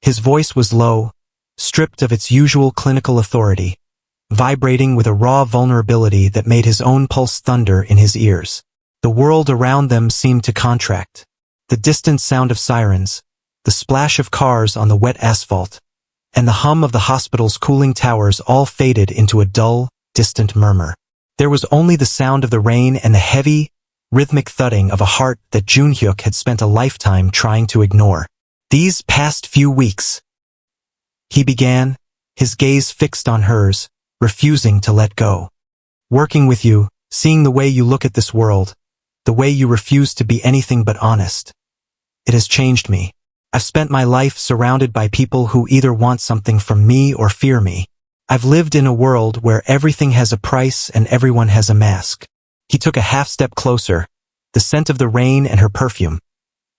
His voice was low, stripped of its usual clinical authority, vibrating with a raw vulnerability that made his own pulse thunder in his ears. The world around them seemed to contract. The distant sound of sirens, the splash of cars on the wet asphalt, and the hum of the hospital's cooling towers all faded into a dull, distant murmur. There was only the sound of the rain and the heavy, rhythmic thudding of a heart that Joon-Hyuk had spent a lifetime trying to ignore. "These past few weeks," he began, his gaze fixed on hers, refusing to let go. "Working with you, seeing the way you look at this world, the way you refuse to be anything but honest. It has changed me. I've spent my life surrounded by people who either want something from me or fear me. I've lived in a world where everything has a price and everyone has a mask." He took a half step closer, the scent of the rain and her perfume,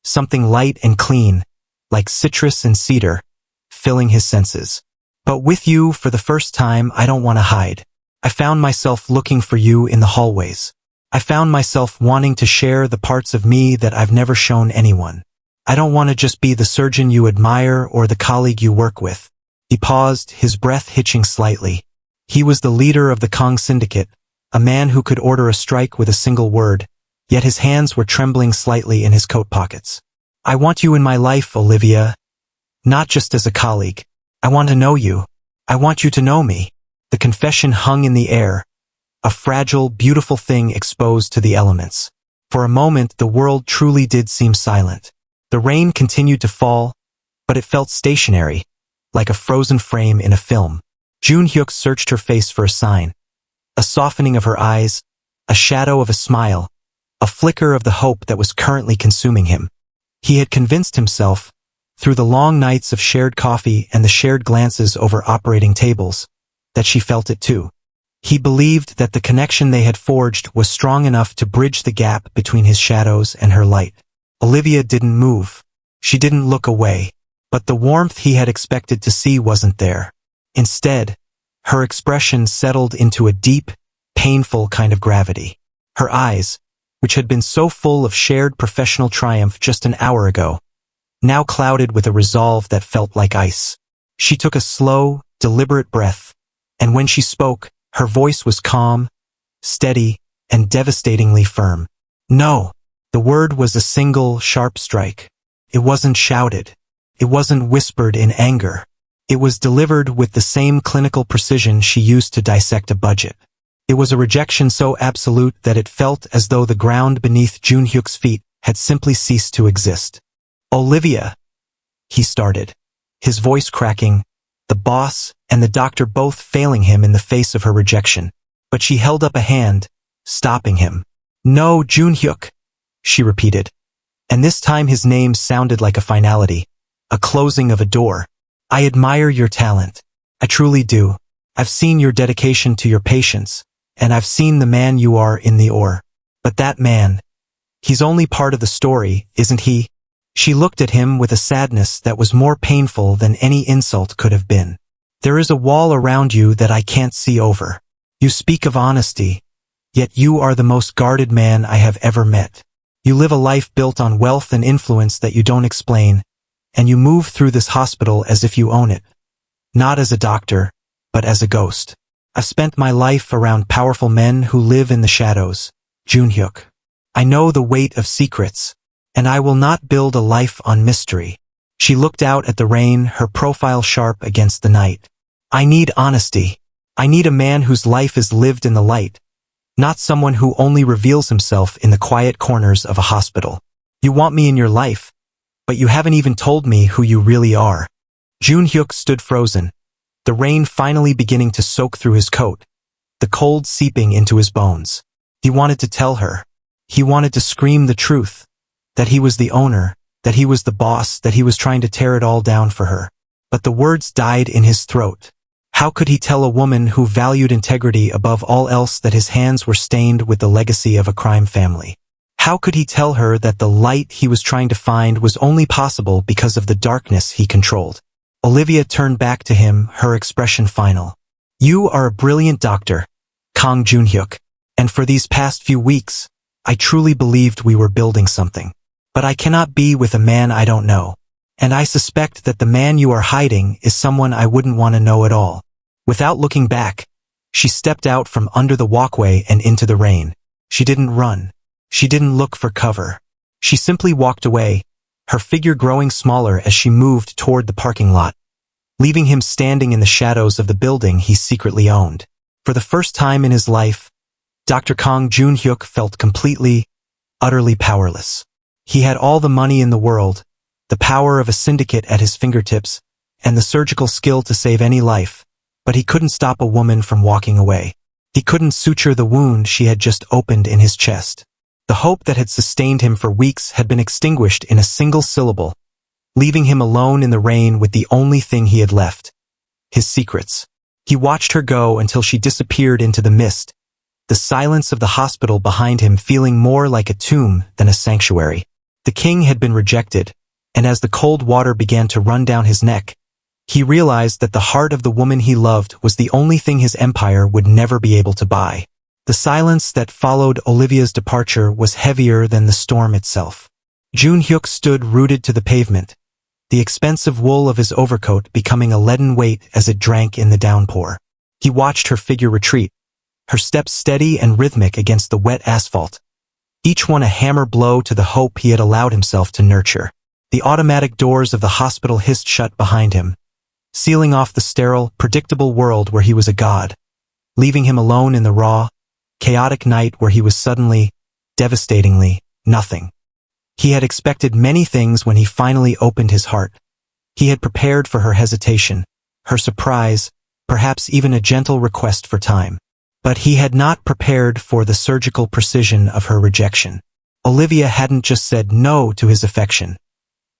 something light and clean, like citrus and cedar, filling his senses. "But with you, for the first time, I don't want to hide. I found myself looking for you in the hallways. I found myself wanting to share the parts of me that I've never shown anyone. I don't want to just be the surgeon you admire or the colleague you work with." He paused, his breath hitching slightly. He was the leader of the Kang Syndicate, a man who could order a strike with a single word, yet his hands were trembling slightly in his coat pockets. "I want you in my life, Olivia. Not just as a colleague. I want to know you. I want you to know me." The confession hung in the air, a fragile, beautiful thing exposed to the elements. For a moment, the world truly did seem silent. The rain continued to fall, but it felt stationary, like a frozen frame in a film. Joon-Hyuk searched her face for a sign, a softening of her eyes, a shadow of a smile, a flicker of the hope that was currently consuming him. He had convinced himself, through the long nights of shared coffee and the shared glances over operating tables, that she felt it too. He believed that the connection they had forged was strong enough to bridge the gap between his shadows and her light. Olivia didn't move. She didn't look away. But the warmth he had expected to see wasn't there. Instead, her expression settled into a deep, painful kind of gravity. Her eyes, which had been so full of shared professional triumph just an hour ago, now clouded with a resolve that felt like ice. She took a slow, deliberate breath, and when she spoke, her voice was calm, steady, and devastatingly firm. "No." The word was a single, sharp strike. It wasn't shouted. It wasn't whispered in anger. It was delivered with the same clinical precision she used to dissect a budget. It was a rejection so absolute that it felt as though the ground beneath Joon-Hyuk's feet had simply ceased to exist. "Olivia," he started, his voice cracking, the boss and the doctor both failing him in the face of her rejection. But she held up a hand, stopping him. "No, Joon-Hyuk," she repeated, and this time his name sounded like a finality, a closing of a door. "I admire your talent. I truly do. I've seen your dedication to your patients, and I've seen the man you are in the ore. But that man, he's only part of the story, isn't he? She looked at him with a sadness that was more painful than any insult could have been. "There is a wall around you that I can't see over. You speak of honesty, yet you are the most guarded man I have ever met. You live a life built on wealth and influence that you don't explain, and you move through this hospital as if you own it. Not as a doctor, but as a ghost. I've spent my life around powerful men who live in the shadows, Joon-Hyuk. I know the weight of secrets, and I will not build a life on mystery." She looked out at the rain, her profile sharp against the night. "I need honesty. I need a man whose life is lived in the light, not someone who only reveals himself in the quiet corners of a hospital. You want me in your life, but you haven't even told me who you really are." Joon-Hyuk stood frozen, the rain finally beginning to soak through his coat, the cold seeping into his bones. He wanted to tell her. He wanted to scream the truth, that he was the owner, that he was the boss, that he was trying to tear it all down for her. But the words died in his throat. How could he tell a woman who valued integrity above all else that his hands were stained with the legacy of a crime family? How could he tell her that the light he was trying to find was only possible because of the darkness he controlled? Olivia turned back to him, her expression final. "You are a brilliant doctor, Kang Joon-Hyuk, and for these past few weeks, I truly believed we were building something. But I cannot be with a man I don't know. And I suspect that the man you are hiding is someone I wouldn't want to know at all." Without looking back, she stepped out from under the walkway and into the rain. She didn't run. She didn't look for cover. She simply walked away, her figure growing smaller as she moved toward the parking lot, leaving him standing in the shadows of the building he secretly owned. For the first time in his life, Dr. Kang Joon-Hyuk felt completely, utterly powerless. He had all the money in the world, the power of a syndicate at his fingertips, and the surgical skill to save any life, but he couldn't stop a woman from walking away. He couldn't suture the wound she had just opened in his chest. The hope that had sustained him for weeks had been extinguished in a single syllable, leaving him alone in the rain with the only thing he had left: his secrets. He watched her go until she disappeared into the mist, the silence of the hospital behind him feeling more like a tomb than a sanctuary. The king had been rejected, and as the cold water began to run down his neck, he realized that the heart of the woman he loved was the only thing his empire would never be able to buy. The silence that followed Olivia's departure was heavier than the storm itself. Joon-Hyuk stood rooted to the pavement, the expensive wool of his overcoat becoming a leaden weight as it drank in the downpour. He watched her figure retreat, her steps steady and rhythmic against the wet asphalt, each one a hammer blow to the hope he had allowed himself to nurture. The automatic doors of the hospital hissed shut behind him, sealing off the sterile, predictable world where he was a god, leaving him alone in the raw, chaotic night where he was suddenly, devastatingly, nothing. He had expected many things when he finally opened his heart. He had prepared for her hesitation, her surprise, perhaps even a gentle request for time. But he had not prepared for the surgical precision of her rejection. Olivia hadn't just said no to his affection.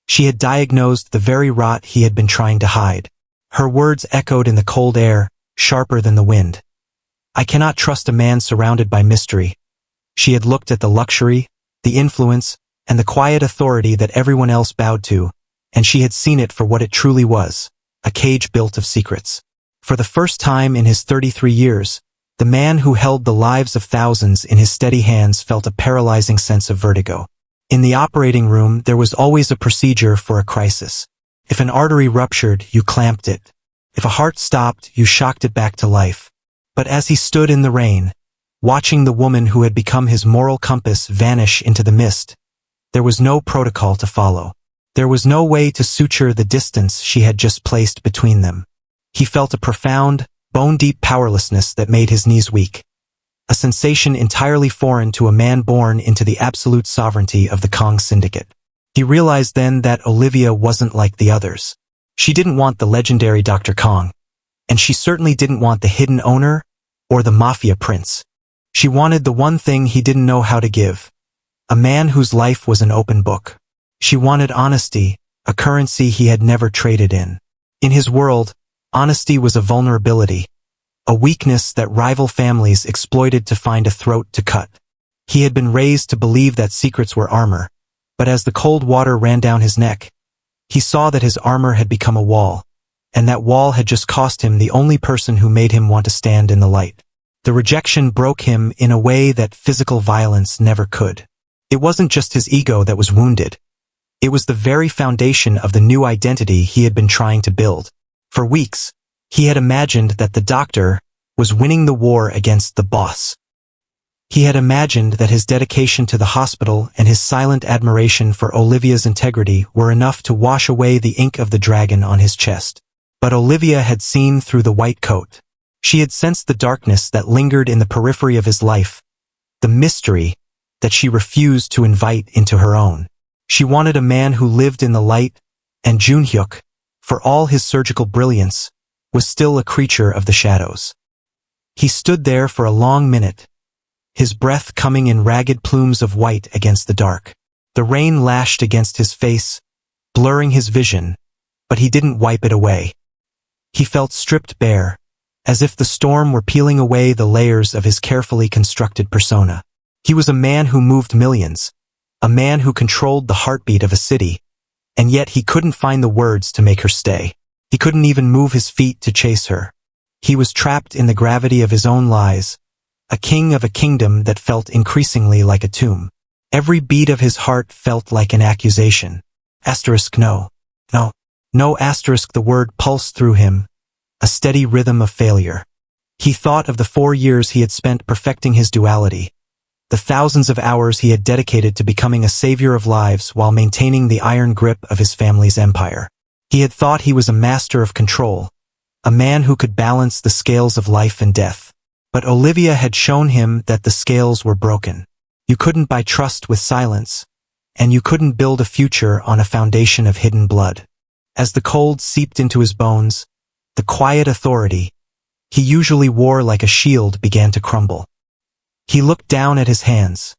She had diagnosed the very rot he had been trying to hide. Her words echoed in the cold air, sharper than the wind. "I cannot trust a man surrounded by mystery." She had looked at the luxury, the influence, and the quiet authority that everyone else bowed to, and she had seen it for what it truly was, a cage built of secrets. For the first time in his 33 years, the man who held the lives of thousands in his steady hands felt a paralyzing sense of vertigo. In the operating room, there was always a procedure for a crisis. If an artery ruptured, you clamped it. If a heart stopped, you shocked it back to life. But as he stood in the rain, watching the woman who had become his moral compass vanish into the mist, there was no protocol to follow. There was no way to suture the distance she had just placed between them. He felt a profound, bone-deep powerlessness that made his knees weak, a sensation entirely foreign to a man born into the absolute sovereignty of the Kang Syndicate. He realized then that Olivia wasn't like the others. She didn't want the legendary Dr. Kang, and she certainly didn't want the hidden owner or the Mafia prince. She wanted the one thing he didn't know how to give, a man whose life was an open book. She wanted honesty, a currency he had never traded in. In his world, honesty was a vulnerability, a weakness that rival families exploited to find a throat to cut. He had been raised to believe that secrets were armor, But as the cold water ran down his neck, he saw that his armor had become a wall, and that wall had just cost him the only person who made him want to stand in the light. The rejection broke him in a way that physical violence never could. It wasn't just his ego that was wounded. It was the very foundation of the new identity he had been trying to build. For weeks, he had imagined that the doctor was winning the war against the boss. He had imagined that his dedication to the hospital and his silent admiration for Olivia's integrity were enough to wash away the ink of the dragon on his chest. But Olivia had seen through the white coat. She had sensed the darkness that lingered in the periphery of his life, the mystery that she refused to invite into her own. She wanted a man who lived in the light, and Joon-Hyuk, for all his surgical brilliance, was still a creature of the shadows. He stood there for a long minute, his breath coming in ragged plumes of white against the dark. The rain lashed against his face, blurring his vision, but he didn't wipe it away. He felt stripped bare, as if the storm were peeling away the layers of his carefully constructed persona. He was a man who moved millions, a man who controlled the heartbeat of a city, and yet he couldn't find the words to make her stay. He couldn't even move his feet to chase her. He was trapped in the gravity of his own lies, a king of a kingdom that felt increasingly like a tomb. Every beat of his heart felt like an accusation. No. The word pulsed through him, a steady rhythm of failure. He thought of the 4 years he had spent perfecting his duality, the thousands of hours he had dedicated to becoming a savior of lives while maintaining the iron grip of his family's empire. He had thought he was a master of control, a man who could balance the scales of life and death. But Olivia had shown him that the scales were broken. You couldn't buy trust with silence, and you couldn't build a future on a foundation of hidden blood. As the cold seeped into his bones, the quiet authority he usually wore like a shield began to crumble. He looked down at his hands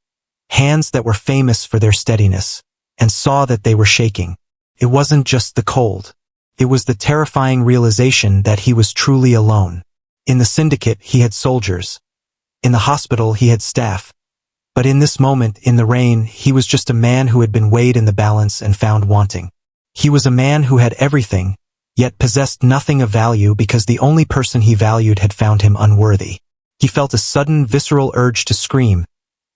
that were famous for their steadiness, and saw that they were shaking. It wasn't just the cold. It was the terrifying realization that he was truly alone. In the syndicate, he had soldiers. In the hospital, he had staff. But in this moment, in the rain, he was just a man who had been weighed in the balance and found wanting. He was a man who had everything, yet possessed nothing of value because the only person he valued had found him unworthy. He felt a sudden, visceral urge to scream,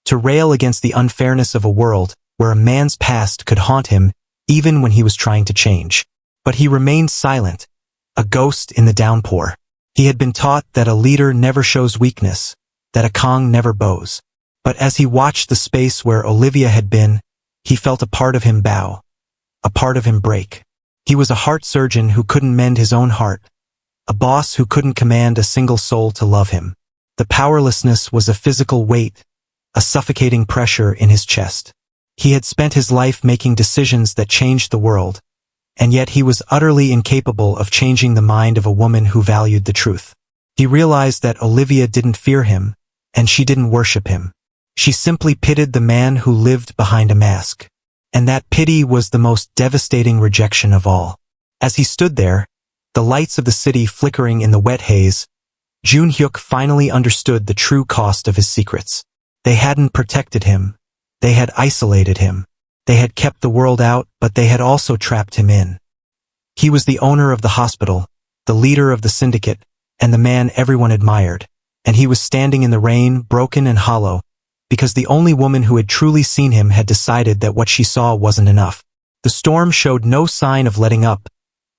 to rail against the unfairness of a world where a man's past could haunt him even when he was trying to change. But he remained silent, a ghost in the downpour. He had been taught that a leader never shows weakness, that a Kang never bows. But as he watched the space where Olivia had been, he felt a part of him bow, a part of him break. He was a heart surgeon who couldn't mend his own heart, a boss who couldn't command a single soul to love him. The powerlessness was a physical weight, a suffocating pressure in his chest. He had spent his life making decisions that changed the world, and yet he was utterly incapable of changing the mind of a woman who valued the truth. He realized that Olivia didn't fear him, and she didn't worship him. She simply pitied the man who lived behind a mask. And that pity was the most devastating rejection of all. As he stood there, the lights of the city flickering in the wet haze, Joon-Hyuk finally understood the true cost of his secrets. They hadn't protected him. They had isolated him. They had kept the world out, but they had also trapped him in. He was the owner of the hospital, the leader of the syndicate, and the man everyone admired. And he was standing in the rain, broken and hollow, because the only woman who had truly seen him had decided that what she saw wasn't enough. The storm showed no sign of letting up,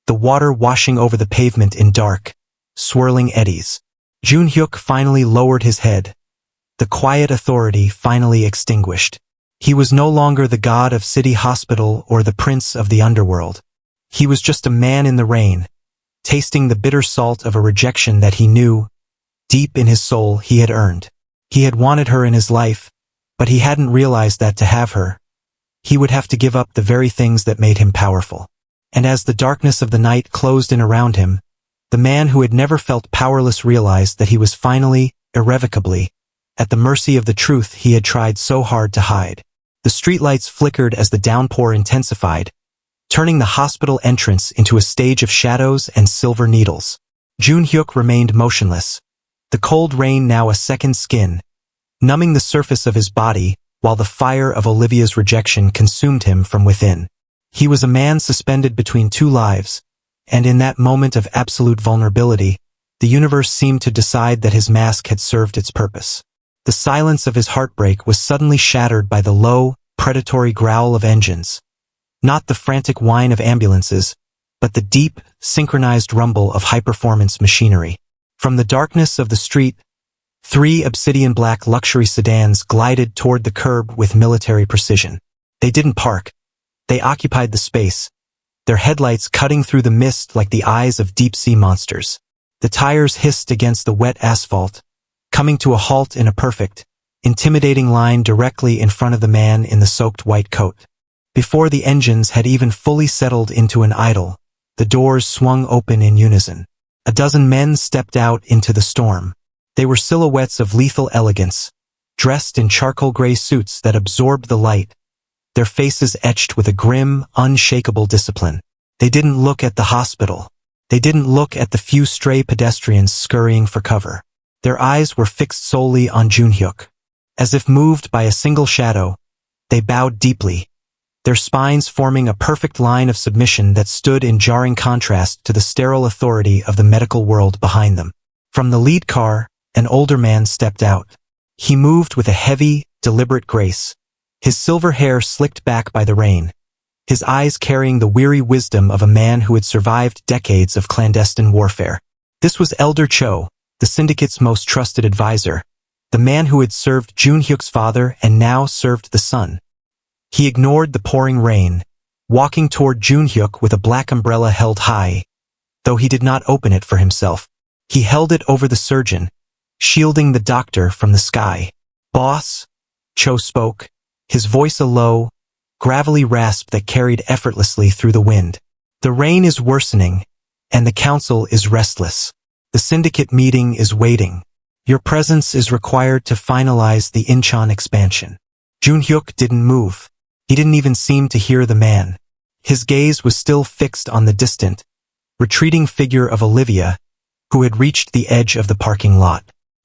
the water washing over the pavement in dark, swirling eddies. Joon-Hyuk finally lowered his head, the quiet authority finally extinguished. He was no longer the god of City Hospital or the prince of the underworld. He was just a man in the rain, tasting the bitter salt of a rejection that he knew, deep in his soul, he had earned. He had wanted her in his life, but he hadn't realized that to have her, he would have to give up the very things that made him powerful. And as the darkness of the night closed in around him, the man who had never felt powerless realized that he was finally, irrevocably, at the mercy of the truth he had tried so hard to hide. The streetlights flickered as the downpour intensified, turning the hospital entrance into a stage of shadows and silver needles. Joon-Hyuk remained motionless, the cold rain now a second skin, numbing the surface of his body while the fire of Olivia's rejection consumed him from within. He was a man suspended between two lives, and in that moment of absolute vulnerability, the universe seemed to decide that his mask had served its purpose. The silence of his heartbreak was suddenly shattered by the low, predatory growl of engines. Not the frantic whine of ambulances, but the deep, synchronized rumble of high-performance machinery. From the darkness of the street, 3 obsidian black luxury sedans glided toward the curb with military precision. They didn't park. They occupied the space, their headlights cutting through the mist like the eyes of deep-sea monsters. The tires hissed against the wet asphalt, coming to a halt in a perfect, intimidating line directly in front of the man in the soaked white coat. Before the engines had even fully settled into an idle, the doors swung open in unison. A dozen men stepped out into the storm. They were silhouettes of lethal elegance, dressed in charcoal gray suits that absorbed the light, their faces etched with a grim, unshakable discipline. They didn't look at the hospital. They didn't look at the few stray pedestrians scurrying for cover. Their eyes were fixed solely on Joon-Hyuk. As if moved by a single shadow, they bowed deeply, their spines forming a perfect line of submission that stood in jarring contrast to the sterile authority of the medical world behind them. From the lead car, an older man stepped out. He moved with a heavy, deliberate grace, his silver hair slicked back by the rain, his eyes carrying the weary wisdom of a man who had survived decades of clandestine warfare. This was Elder Cho, the syndicate's most trusted advisor, the man who had served Joon-Hyuk's father and now served the son. He ignored the pouring rain, walking toward Joon-Hyuk with a black umbrella held high, though he did not open it for himself. He held it over the surgeon, shielding the doctor from the sky. "Boss," Cho spoke, his voice a low, gravelly rasp that carried effortlessly through the wind. "The rain is worsening, and the council is restless. The syndicate meeting is waiting. Your presence is required to finalize the Incheon expansion." Joon-Hyuk didn't move. He didn't even seem to hear the man. His gaze was still fixed on the distant, retreating figure of Olivia, who had reached the edge of the parking lot.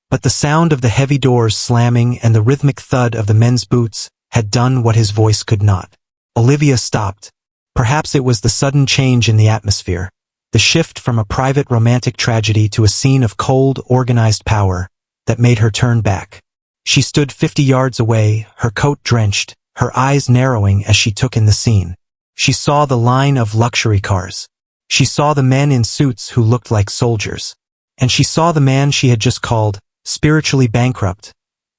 But the sound of the heavy doors slamming and the rhythmic thud of the men's boots had done what his voice could not. Olivia stopped. Perhaps it was the sudden change in the atmosphere, the shift from a private romantic tragedy to a scene of cold, organized power, that made her turn back. She stood 50 yards away, her coat drenched, her eyes narrowing as she took in the scene. She saw the line of luxury cars. She saw the men in suits who looked like soldiers. And she saw the man she had just called spiritually bankrupt,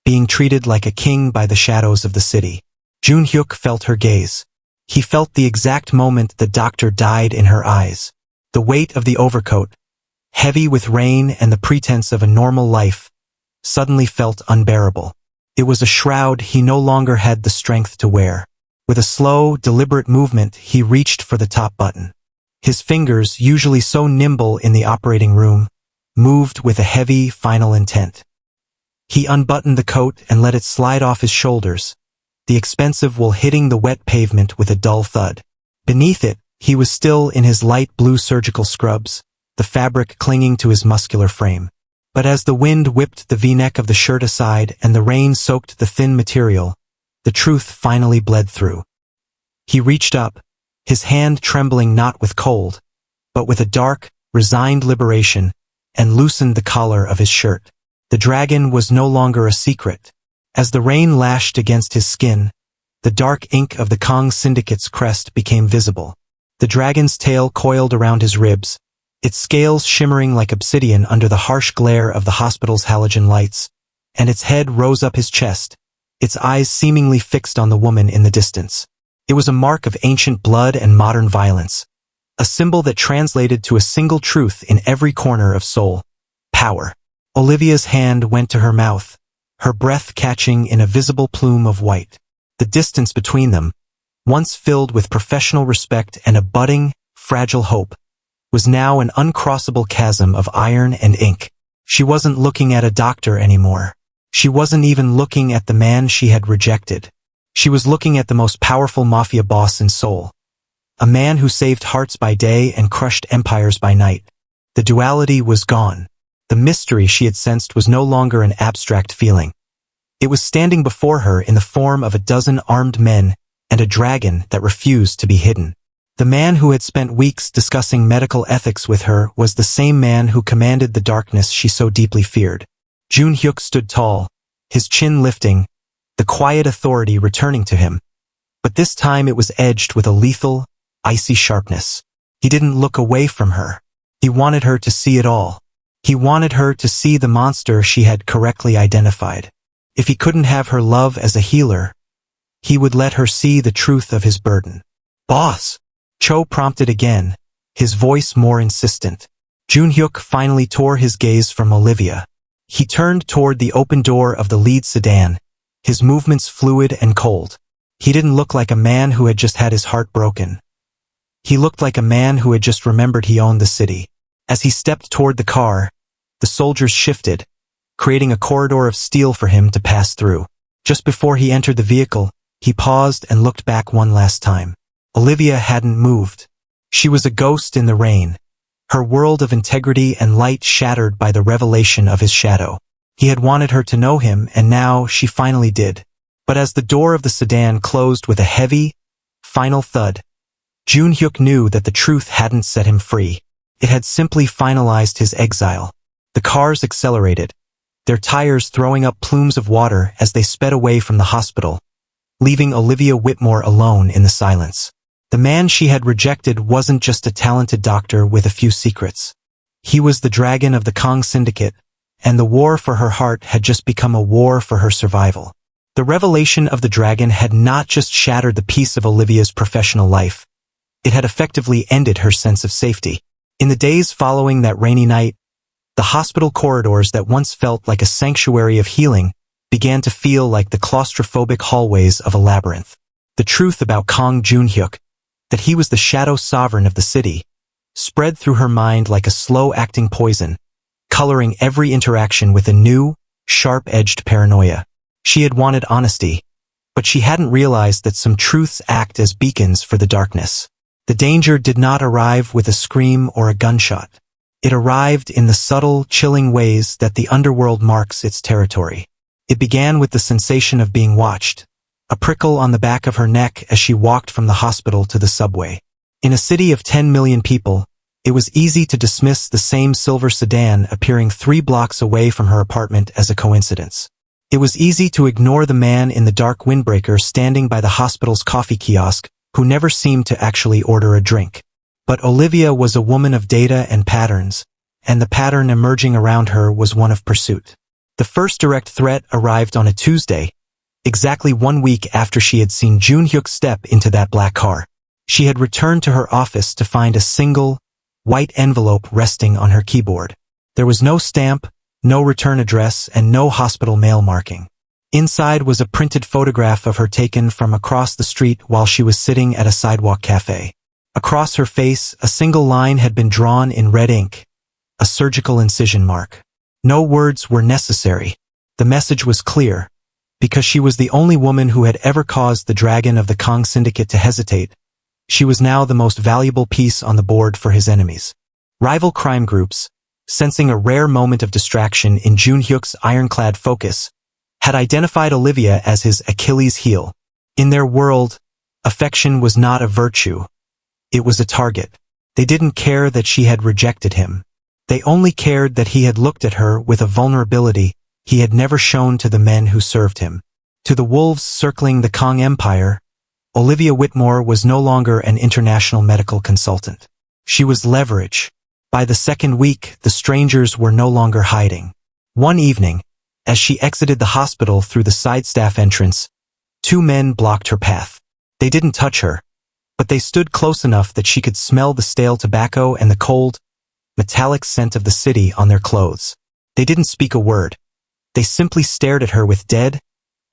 being treated like a king by the shadows of the city. Joon-Hyuk felt her gaze. He felt the exact moment the doctor died in her eyes. The weight of the overcoat, heavy with rain and the pretense of a normal life, suddenly felt unbearable. It was a shroud he no longer had the strength to wear. With a slow, deliberate movement, he reached for the top button. His fingers, usually so nimble in the operating room, moved with a heavy, final intent. He unbuttoned the coat and let it slide off his shoulders, the expensive wool hitting the wet pavement with a dull thud. Beneath it, he was still in his light blue surgical scrubs, the fabric clinging to his muscular frame. But as the wind whipped the V-neck of the shirt aside and the rain soaked the thin material, the truth finally bled through. He reached up, his hand trembling not with cold, but with a dark, resigned liberation, and loosened the collar of his shirt. The dragon was no longer a secret. As the rain lashed against his skin, the dark ink of the Kang Syndicate's crest became visible. The dragon's tail coiled around his ribs, its scales shimmering like obsidian under the harsh glare of the hospital's halogen lights, and its head rose up his chest, its eyes seemingly fixed on the woman in the distance. It was a mark of ancient blood and modern violence, a symbol that translated to a single truth in every corner of Seoul: power. Olivia's hand went to her mouth, her breath catching in a visible plume of white. The distance between them, once filled with professional respect and a budding, fragile hope, was now an uncrossable chasm of iron and ink. She wasn't looking at a doctor anymore. She wasn't even looking at the man she had rejected. She was looking at the most powerful mafia boss in Seoul. A man who saved hearts by day and crushed empires by night. The duality was gone. The mystery she had sensed was no longer an abstract feeling. It was standing before her in the form of a dozen armed men and a dragon that refused to be hidden. The man who had spent weeks discussing medical ethics with her was the same man who commanded the darkness she so deeply feared. Joon-Hyuk stood tall, his chin lifting, the quiet authority returning to him. But this time it was edged with a lethal, icy sharpness. He didn't look away from her. He wanted her to see it all. He wanted her to see the monster she had correctly identified. If he couldn't have her love as a healer, he would let her see the truth of his burden. "Boss!" Cho prompted again, his voice more insistent. Joon-Hyuk finally tore his gaze from Olivia. He turned toward the open door of the lead sedan, his movements fluid and cold. He didn't look like a man who had just had his heart broken. He looked like a man who had just remembered he owned the city. As he stepped toward the car, the soldiers shifted, creating a corridor of steel for him to pass through. Just before he entered the vehicle, he paused and looked back one last time. Olivia hadn't moved. She was a ghost in the rain, her world of integrity and light shattered by the revelation of his shadow. He had wanted her to know him, and now she finally did. But as the door of the sedan closed with a heavy, final thud, Joon-Hyuk knew that the truth hadn't set him free. It had simply finalized his exile. The cars accelerated, their tires throwing up plumes of water as they sped away from the hospital, leaving Olivia Whitmore alone in the silence. The man she had rejected wasn't just a talented doctor with a few secrets. He was the dragon of the Kang Syndicate, and the war for her heart had just become a war for her survival. The revelation of the dragon had not just shattered the peace of Olivia's professional life. It had effectively ended her sense of safety. In the days following that rainy night, the hospital corridors that once felt like a sanctuary of healing began to feel like the claustrophobic hallways of a labyrinth. The truth about Kang Joon-Hyuk, that he was the shadow sovereign of the city, spread through her mind like a slow-acting poison, coloring every interaction with a new, sharp-edged paranoia. She had wanted honesty, but she hadn't realized that some truths act as beacons for the darkness. The danger did not arrive with a scream or a gunshot. It arrived in the subtle, chilling ways that the underworld marks its territory. It began with the sensation of being watched, a prickle on the back of her neck as she walked from the hospital to the subway. In a city of 10 million people, it was easy to dismiss the same silver sedan appearing 3 blocks away from her apartment as a coincidence. It was easy to ignore the man in the dark windbreaker standing by the hospital's coffee kiosk, who never seemed to actually order a drink. But Olivia was a woman of data and patterns, and the pattern emerging around her was one of pursuit. The first direct threat arrived on a Tuesday, exactly 1 week after she had seen Joon-Hyuk step into that black car. She had returned to her office to find a single, white envelope resting on her keyboard. There was no stamp, no return address, and no hospital mail marking. Inside was a printed photograph of her taken from across the street while she was sitting at a sidewalk cafe. Across her face, a single line had been drawn in red ink, a surgical incision mark. No words were necessary. The message was clear. Because she was the only woman who had ever caused the dragon of the Kang Syndicate to hesitate, she was now the most valuable piece on the board for his enemies. Rival crime groups, sensing a rare moment of distraction in Joon-Hyuk's ironclad focus, had identified Olivia as his Achilles heel. In their world, affection was not a virtue. It was a target. They didn't care that she had rejected him. They only cared that he had looked at her with a vulnerability he had never shown to the men who served him. To the wolves circling the Kang Empire, Olivia Whitmore was no longer an international medical consultant. She was leverage. By the second week, the strangers were no longer hiding. One evening, as she exited the hospital through the side staff entrance, 2 men blocked her path. They didn't touch her, but they stood close enough that she could smell the stale tobacco and the cold, metallic scent of the city on their clothes. They didn't speak a word. They simply stared at her with dead,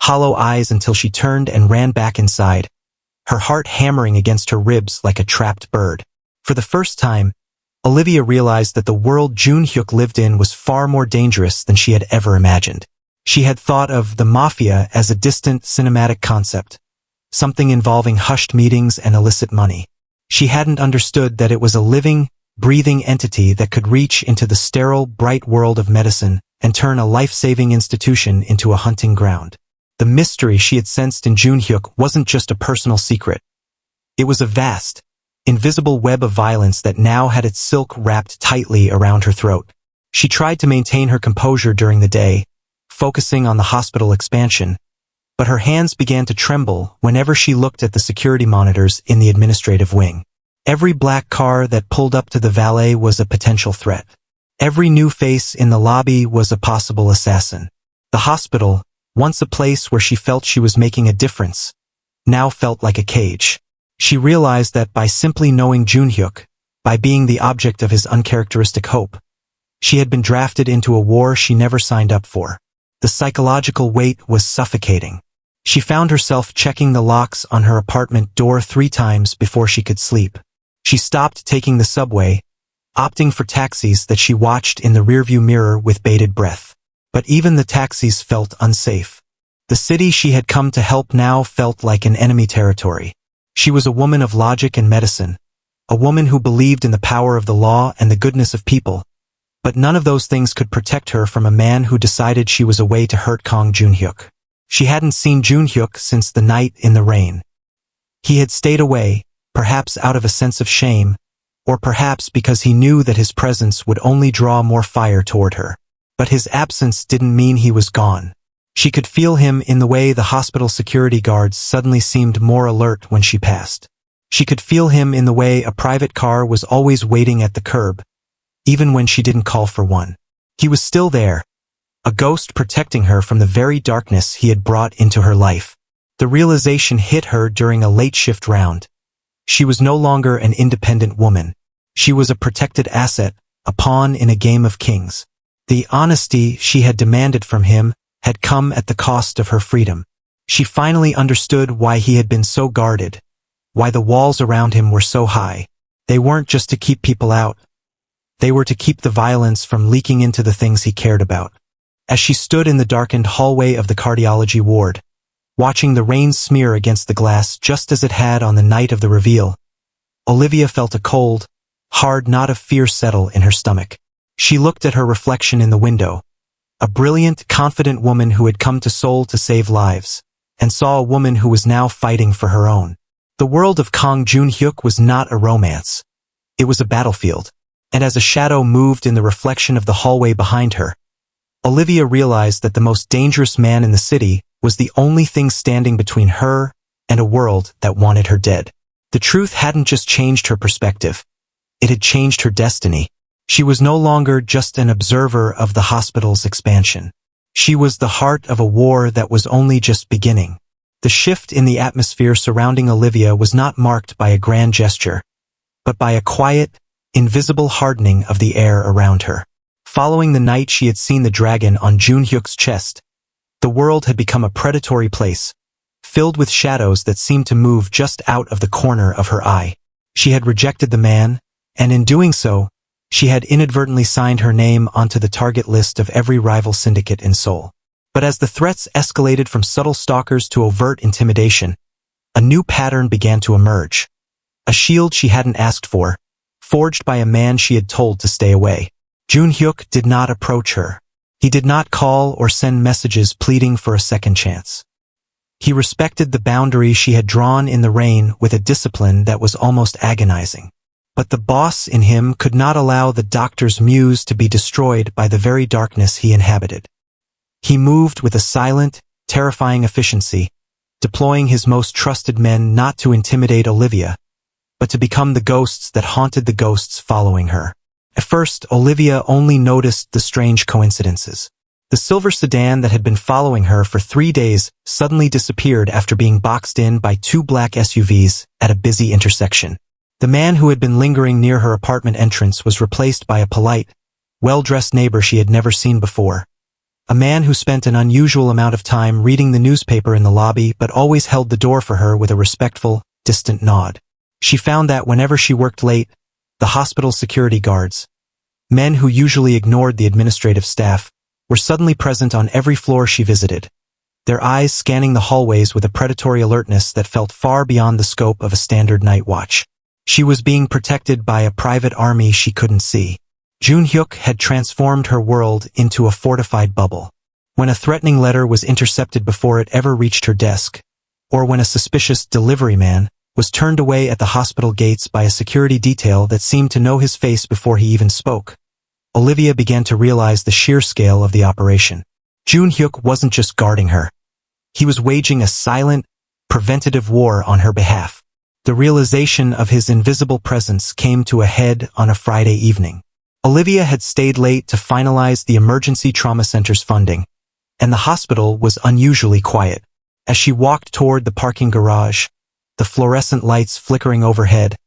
hollow eyes until she turned and ran back inside, her heart hammering against her ribs like a trapped bird. For the first time, Olivia realized that the world Joon-Hyuk lived in was far more dangerous than she had ever imagined. She had thought of the Mafia as a distant cinematic concept, something involving hushed meetings and illicit money. She hadn't understood that it was a living, breathing entity that could reach into the sterile, bright world of medicine and turn a life-saving institution into a hunting ground. The mystery she had sensed in Joon-Hyuk wasn't just a personal secret. It was a vast, invisible web of violence that now had its silk wrapped tightly around her throat. She tried to maintain her composure during the day, focusing on the hospital expansion, but her hands began to tremble whenever she looked at the security monitors in the administrative wing. Every black car that pulled up to the valet was a potential threat. Every new face in the lobby was a possible assassin. The hospital, once a place where she felt she was making a difference, now felt like a cage. She realized that by simply knowing Joon-Hyuk, by being the object of his uncharacteristic hope, she had been drafted into a war she never signed up for. The psychological weight was suffocating. She found herself checking the locks on her apartment door 3 times before she could sleep. She stopped taking the subway, opting for taxis that she watched in the rearview mirror with bated breath. But even the taxis felt unsafe. The city she had come to help now felt like an enemy territory. She was a woman of logic and medicine, a woman who believed in the power of the law and the goodness of people. But none of those things could protect her from a man who decided she was a way to hurt Kang Joon-Hyuk. She hadn't seen Joon-Hyuk since the night in the rain. He had stayed away, perhaps out of a sense of shame, or perhaps because he knew that his presence would only draw more fire toward her. But his absence didn't mean he was gone. She could feel him in the way the hospital security guards suddenly seemed more alert when she passed. She could feel him in the way a private car was always waiting at the curb, even when she didn't call for one. He was still there, a ghost protecting her from the very darkness he had brought into her life. The realization hit her during a late shift round. She was no longer an independent woman. She was a protected asset, a pawn in a game of kings. The honesty she had demanded from him had come at the cost of her freedom. She finally understood why he had been so guarded, why the walls around him were so high. They weren't just to keep people out. They were to keep the violence from leaking into the things he cared about. As she stood in the darkened hallway of the cardiology ward, watching the rain smear against the glass just as it had on the night of the reveal, Olivia felt a cold, hard knot of fear settle in her stomach. She looked at her reflection in the window, a brilliant, confident woman who had come to Seoul to save lives, and saw a woman who was now fighting for her own. The world of Kang Joon-Hyuk was not a romance. It was a battlefield. And as a shadow moved in the reflection of the hallway behind her, Olivia realized that the most dangerous man in the city was the only thing standing between her and a world that wanted her dead. The truth hadn't just changed her perspective. It had changed her destiny. She was no longer just an observer of the hospital's expansion. She was the heart of a war that was only just beginning. The shift in the atmosphere surrounding Olivia was not marked by a grand gesture, but by a quiet, invisible hardening of the air around her. Following the night she had seen the dragon on Joon-Hyuk's chest, the world had become a predatory place, filled with shadows that seemed to move just out of the corner of her eye. She had rejected the man, and in doing so, she had inadvertently signed her name onto the target list of every rival syndicate in Seoul. But as the threats escalated from subtle stalkers to overt intimidation, a new pattern began to emerge. A shield she hadn't asked for, forged by a man she had told to stay away. Joon-Hyuk did not approach her. He did not call or send messages pleading for a second chance. He respected the boundary she had drawn in the rain with a discipline that was almost agonizing. But the boss in him could not allow the doctor's muse to be destroyed by the very darkness he inhabited. He moved with a silent, terrifying efficiency, deploying his most trusted men not to intimidate Olivia, but to become the ghosts that haunted the ghosts following her. At first, Olivia only noticed the strange coincidences. The silver sedan that had been following her for 3 days suddenly disappeared after being boxed in by 2 black SUVs at a busy intersection. The man who had been lingering near her apartment entrance was replaced by a polite, well-dressed neighbor she had never seen before. A man who spent an unusual amount of time reading the newspaper in the lobby but always held the door for her with a respectful, distant nod. She found that whenever she worked late, the hospital security guards, men who usually ignored the administrative staff, were suddenly present on every floor she visited, their eyes scanning the hallways with a predatory alertness that felt far beyond the scope of a standard night watch. She was being protected by a private army she couldn't see. Joon-Hyuk had transformed her world into a fortified bubble. When a threatening letter was intercepted before it ever reached her desk, or when a suspicious delivery man was turned away at the hospital gates by a security detail that seemed to know his face before he even spoke, Olivia began to realize the sheer scale of the operation. Joon-Hyuk wasn't just guarding her. He was waging a silent, preventative war on her behalf. The realization of his invisible presence came to a head on a Friday evening. Olivia had stayed late to finalize the emergency trauma center's funding, and the hospital was unusually quiet. As she walked toward the parking garage, the fluorescent lights flickering overhead,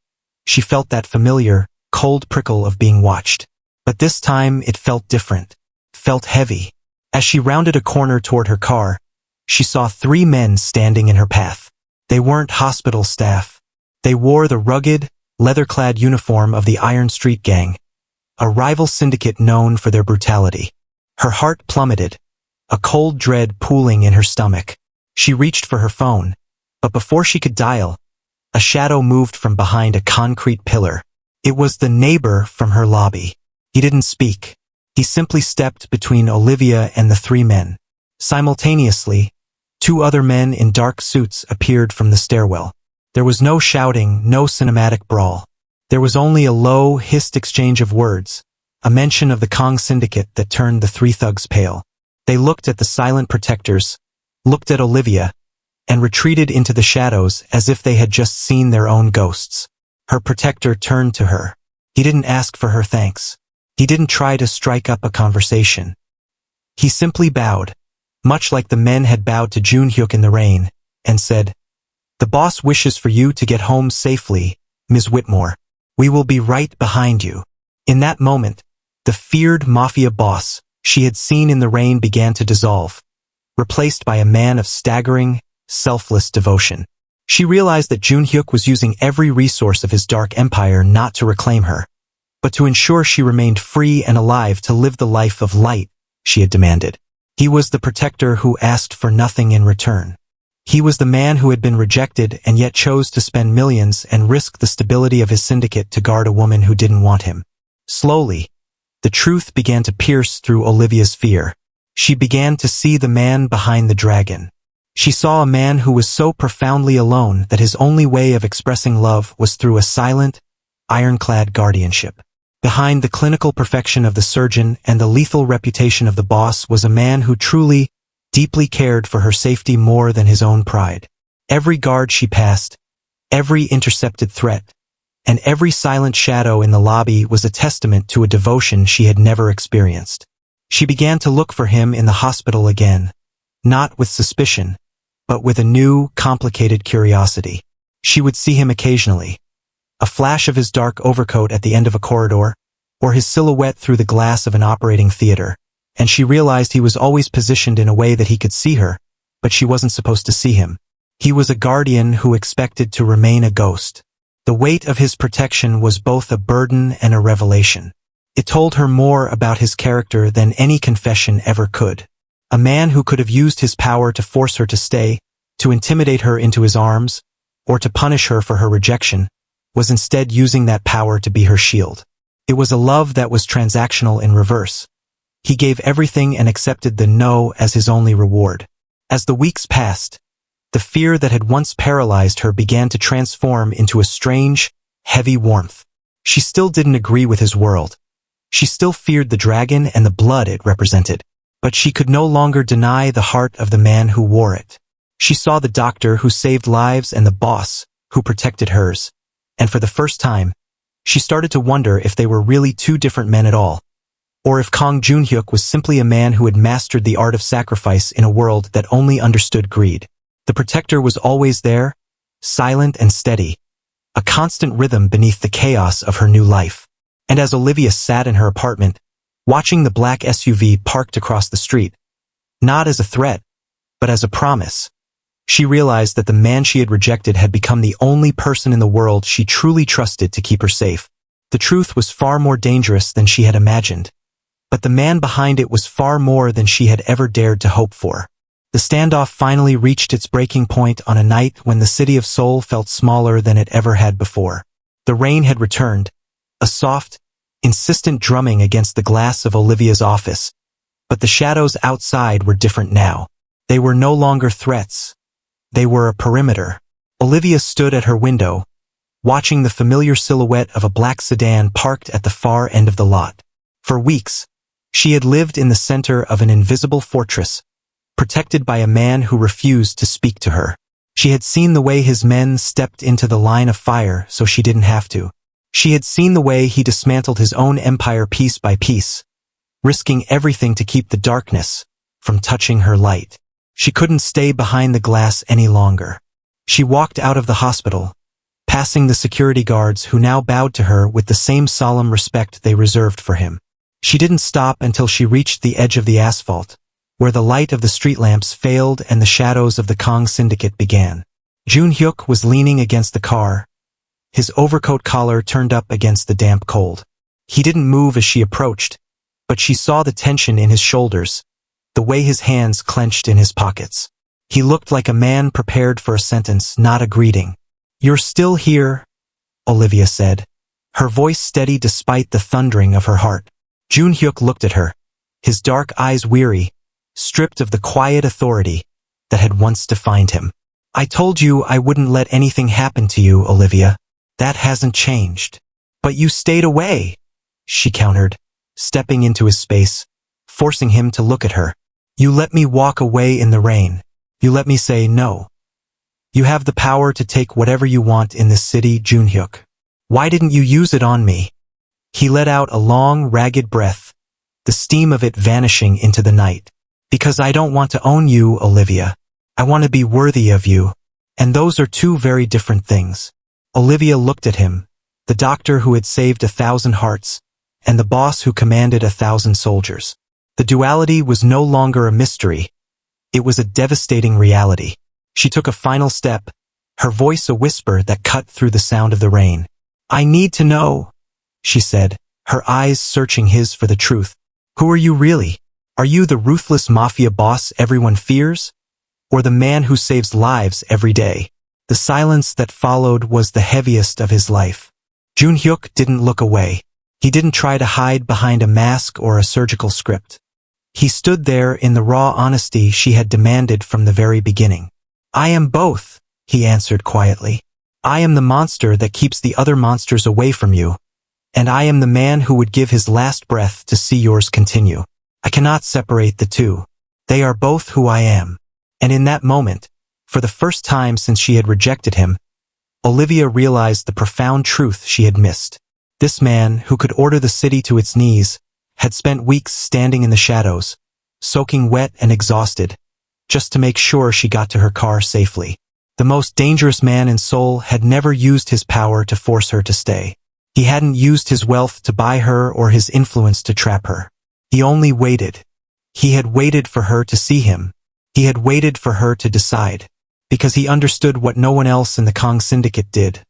she felt that familiar, cold prickle of being watched. But this time it felt different, felt heavy. As she rounded a corner toward her car, she saw 3 men standing in her path. They weren't hospital staff. They wore the rugged, leather-clad uniform of the Iron Street Gang, a rival syndicate known for their brutality. Her heart plummeted, a cold dread pooling in her stomach. She reached for her phone, but before she could dial, a shadow moved from behind a concrete pillar. It was the neighbor from her lobby. He didn't speak. He simply stepped between Olivia and the 3 men. Simultaneously, 2 other men in dark suits appeared from the stairwell. There was no shouting, no cinematic brawl. There was only a low, hissed exchange of words, a mention of the Kang syndicate that turned the 3 thugs pale. They looked at the silent protectors, looked at Olivia, and retreated into the shadows as if they had just seen their own ghosts. Her protector turned to her. He didn't ask for her thanks. He didn't try to strike up a conversation. He simply bowed, much like the men had bowed to Joon-Hyuk in the rain, and said, "The boss wishes for you to get home safely, Ms. Whitmore. We will be right behind you." In that moment, the feared Mafia boss she had seen in the rain began to dissolve, replaced by a man of staggering, selfless devotion. She realized that Joon-Hyuk was using every resource of his dark empire not to reclaim her, but to ensure she remained free and alive to live the life of light she had demanded. He was the protector who asked for nothing in return. He was the man who had been rejected and yet chose to spend millions and risk the stability of his syndicate to guard a woman who didn't want him. Slowly, the truth began to pierce through Olivia's fear. She began to see the man behind the dragon. She saw a man who was so profoundly alone that his only way of expressing love was through a silent, ironclad guardianship. Behind the clinical perfection of the surgeon and the lethal reputation of the boss was a man who truly, deeply cared for her safety more than his own pride. Every guard she passed, every intercepted threat, and every silent shadow in the lobby was a testament to a devotion she had never experienced. She began to look for him in the hospital again, not with suspicion, but with a new, complicated curiosity. She would see him occasionally, a flash of his dark overcoat at the end of a corridor, or his silhouette through the glass of an operating theater, and she realized he was always positioned in a way that he could see her, but she wasn't supposed to see him. He was a guardian who expected to remain a ghost. The weight of his protection was both a burden and a revelation. It told her more about his character than any confession ever could. A man who could have used his power to force her to stay, to intimidate her into his arms, or to punish her for her rejection, was instead using that power to be her shield. It was a love that was transactional in reverse. He gave everything and accepted the no as his only reward. As the weeks passed, the fear that had once paralyzed her began to transform into a strange, heavy warmth. She still didn't agree with his world. She still feared the dragon and the blood it represented, but she could no longer deny the heart of the man who wore it. She saw the doctor who saved lives and the boss who protected hers, and for the first time, she started to wonder if they were really 2 different men at all, or if Kang Joon-Hyuk was simply a man who had mastered the art of sacrifice in a world that only understood greed. The protector was always there, silent and steady, a constant rhythm beneath the chaos of her new life. And as Olivia sat in her apartment, watching the black SUV parked across the street, not as a threat, but as a promise, she realized that the man she had rejected had become the only person in the world she truly trusted to keep her safe. The truth was far more dangerous than she had imagined, but the man behind it was far more than she had ever dared to hope for. The standoff finally reached its breaking point on a night when the city of Seoul felt smaller than it ever had before. The rain had returned, a soft, insistent drumming against the glass of Olivia's office. But the shadows outside were different now. They were no longer threats. They were a perimeter. Olivia stood at her window, watching the familiar silhouette of a black sedan parked at the far end of the lot. For weeks, she had lived in the center of an invisible fortress, protected by a man who refused to speak to her. She had seen the way his men stepped into the line of fire so she didn't have to. She had seen the way he dismantled his own empire piece by piece, risking everything to keep the darkness from touching her light. She couldn't stay behind the glass any longer. She walked out of the hospital, passing the security guards who now bowed to her with the same solemn respect they reserved for him. She didn't stop until she reached the edge of the asphalt, where the light of the street lamps failed and the shadows of the Kang syndicate began. Joon-Hyuk was leaning against the car, his overcoat collar turned up against the damp cold. He didn't move as she approached, but she saw the tension in his shoulders, the way his hands clenched in his pockets. He looked like a man prepared for a sentence, not a greeting. "You're still here," Olivia said, her voice steady despite the thundering of her heart. Joon-Hyuk looked at her, his dark eyes weary, stripped of the quiet authority that had once defined him. "I told you I wouldn't let anything happen to you, Olivia. That hasn't changed. But you stayed away," she countered, stepping into his space, forcing him to look at her. "You let me walk away in the rain. You let me say no. You have the power to take whatever you want in this city, Joon-Hyuk. Why didn't you use it on me?" He let out a long, ragged breath, the steam of it vanishing into the night. "Because I don't want to own you, Olivia. I want to be worthy of you. And those are two very different things." Olivia looked at him, the doctor who had saved 1,000 hearts, and the boss who commanded 1,000 soldiers. The duality was no longer a mystery. It was a devastating reality. She took a final step, her voice a whisper that cut through the sound of the rain. "I need to know," she said, her eyes searching his for the truth. "Who are you really? Are you the ruthless mafia boss everyone fears? Or the man who saves lives every day?" The silence that followed was the heaviest of his life. Joon-Hyuk didn't look away. He didn't try to hide behind a mask or a surgical script. He stood there in the raw honesty she had demanded from the very beginning. "I am both," he answered quietly. "I am the monster that keeps the other monsters away from you, and I am the man who would give his last breath to see yours continue. I cannot separate the two. They are both who I am." And in that moment, for the first time since she had rejected him, Olivia realized the profound truth she had missed. This man, who could order the city to its knees, had spent weeks standing in the shadows, soaking wet and exhausted, just to make sure she got to her car safely. The most dangerous man in Seoul had never used his power to force her to stay. He hadn't used his wealth to buy her or his influence to trap her. He only waited. He had waited for her to see him. He had waited for her to decide. Because he understood what no one else in the Kang syndicate did.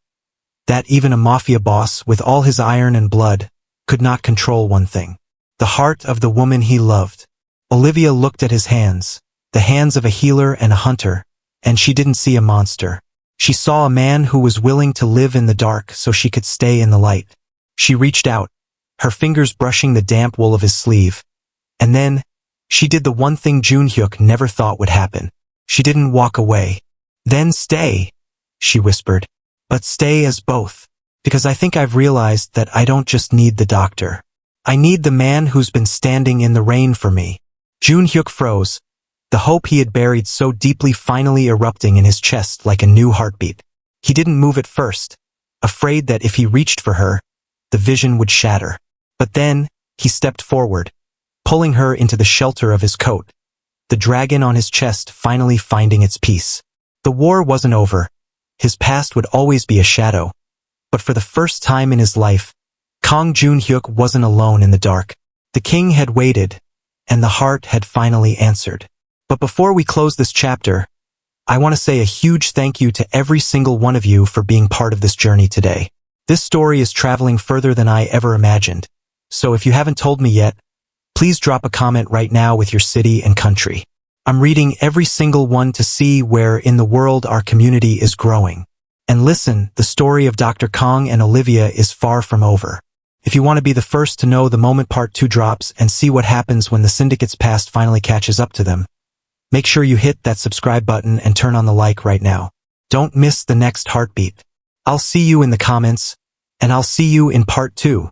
That even a mafia boss, with all his iron and blood, could not control one thing: the heart of the woman he loved. Olivia looked at his hands, the hands of a healer and a hunter, and she didn't see a monster. She saw a man who was willing to live in the dark so she could stay in the light. She reached out, her fingers brushing the damp wool of his sleeve. And then, she did the one thing Joon-Hyuk never thought would happen. She didn't walk away. "Then stay," she whispered. "But stay as both. Because I think I've realized that I don't just need the doctor. I need the man who's been standing in the rain for me." Joon-Hyuk froze, the hope he had buried so deeply finally erupting in his chest like a new heartbeat. He didn't move at first, afraid that if he reached for her, the vision would shatter. But then, he stepped forward, pulling her into the shelter of his coat, the dragon on his chest finally finding its peace. The war wasn't over. His past would always be a shadow. But for the first time in his life, Kang Joon-Hyuk wasn't alone in the dark. The king had waited, and the heart had finally answered. But before we close this chapter, I want to say a huge thank you to every single one of you for being part of this journey today. This story is traveling further than I ever imagined. So if you haven't told me yet, please drop a comment right now with your city and country. I'm reading every single one to see where in the world our community is growing. And listen, the story of Dr. Kang and Olivia is far from over. If you want to be the first to know the moment part 2 drops and see what happens when the syndicate's past finally catches up to them, make sure you hit that subscribe button and turn on the like right now. Don't miss the next heartbeat. I'll see you in the comments, and I'll see you in part 2.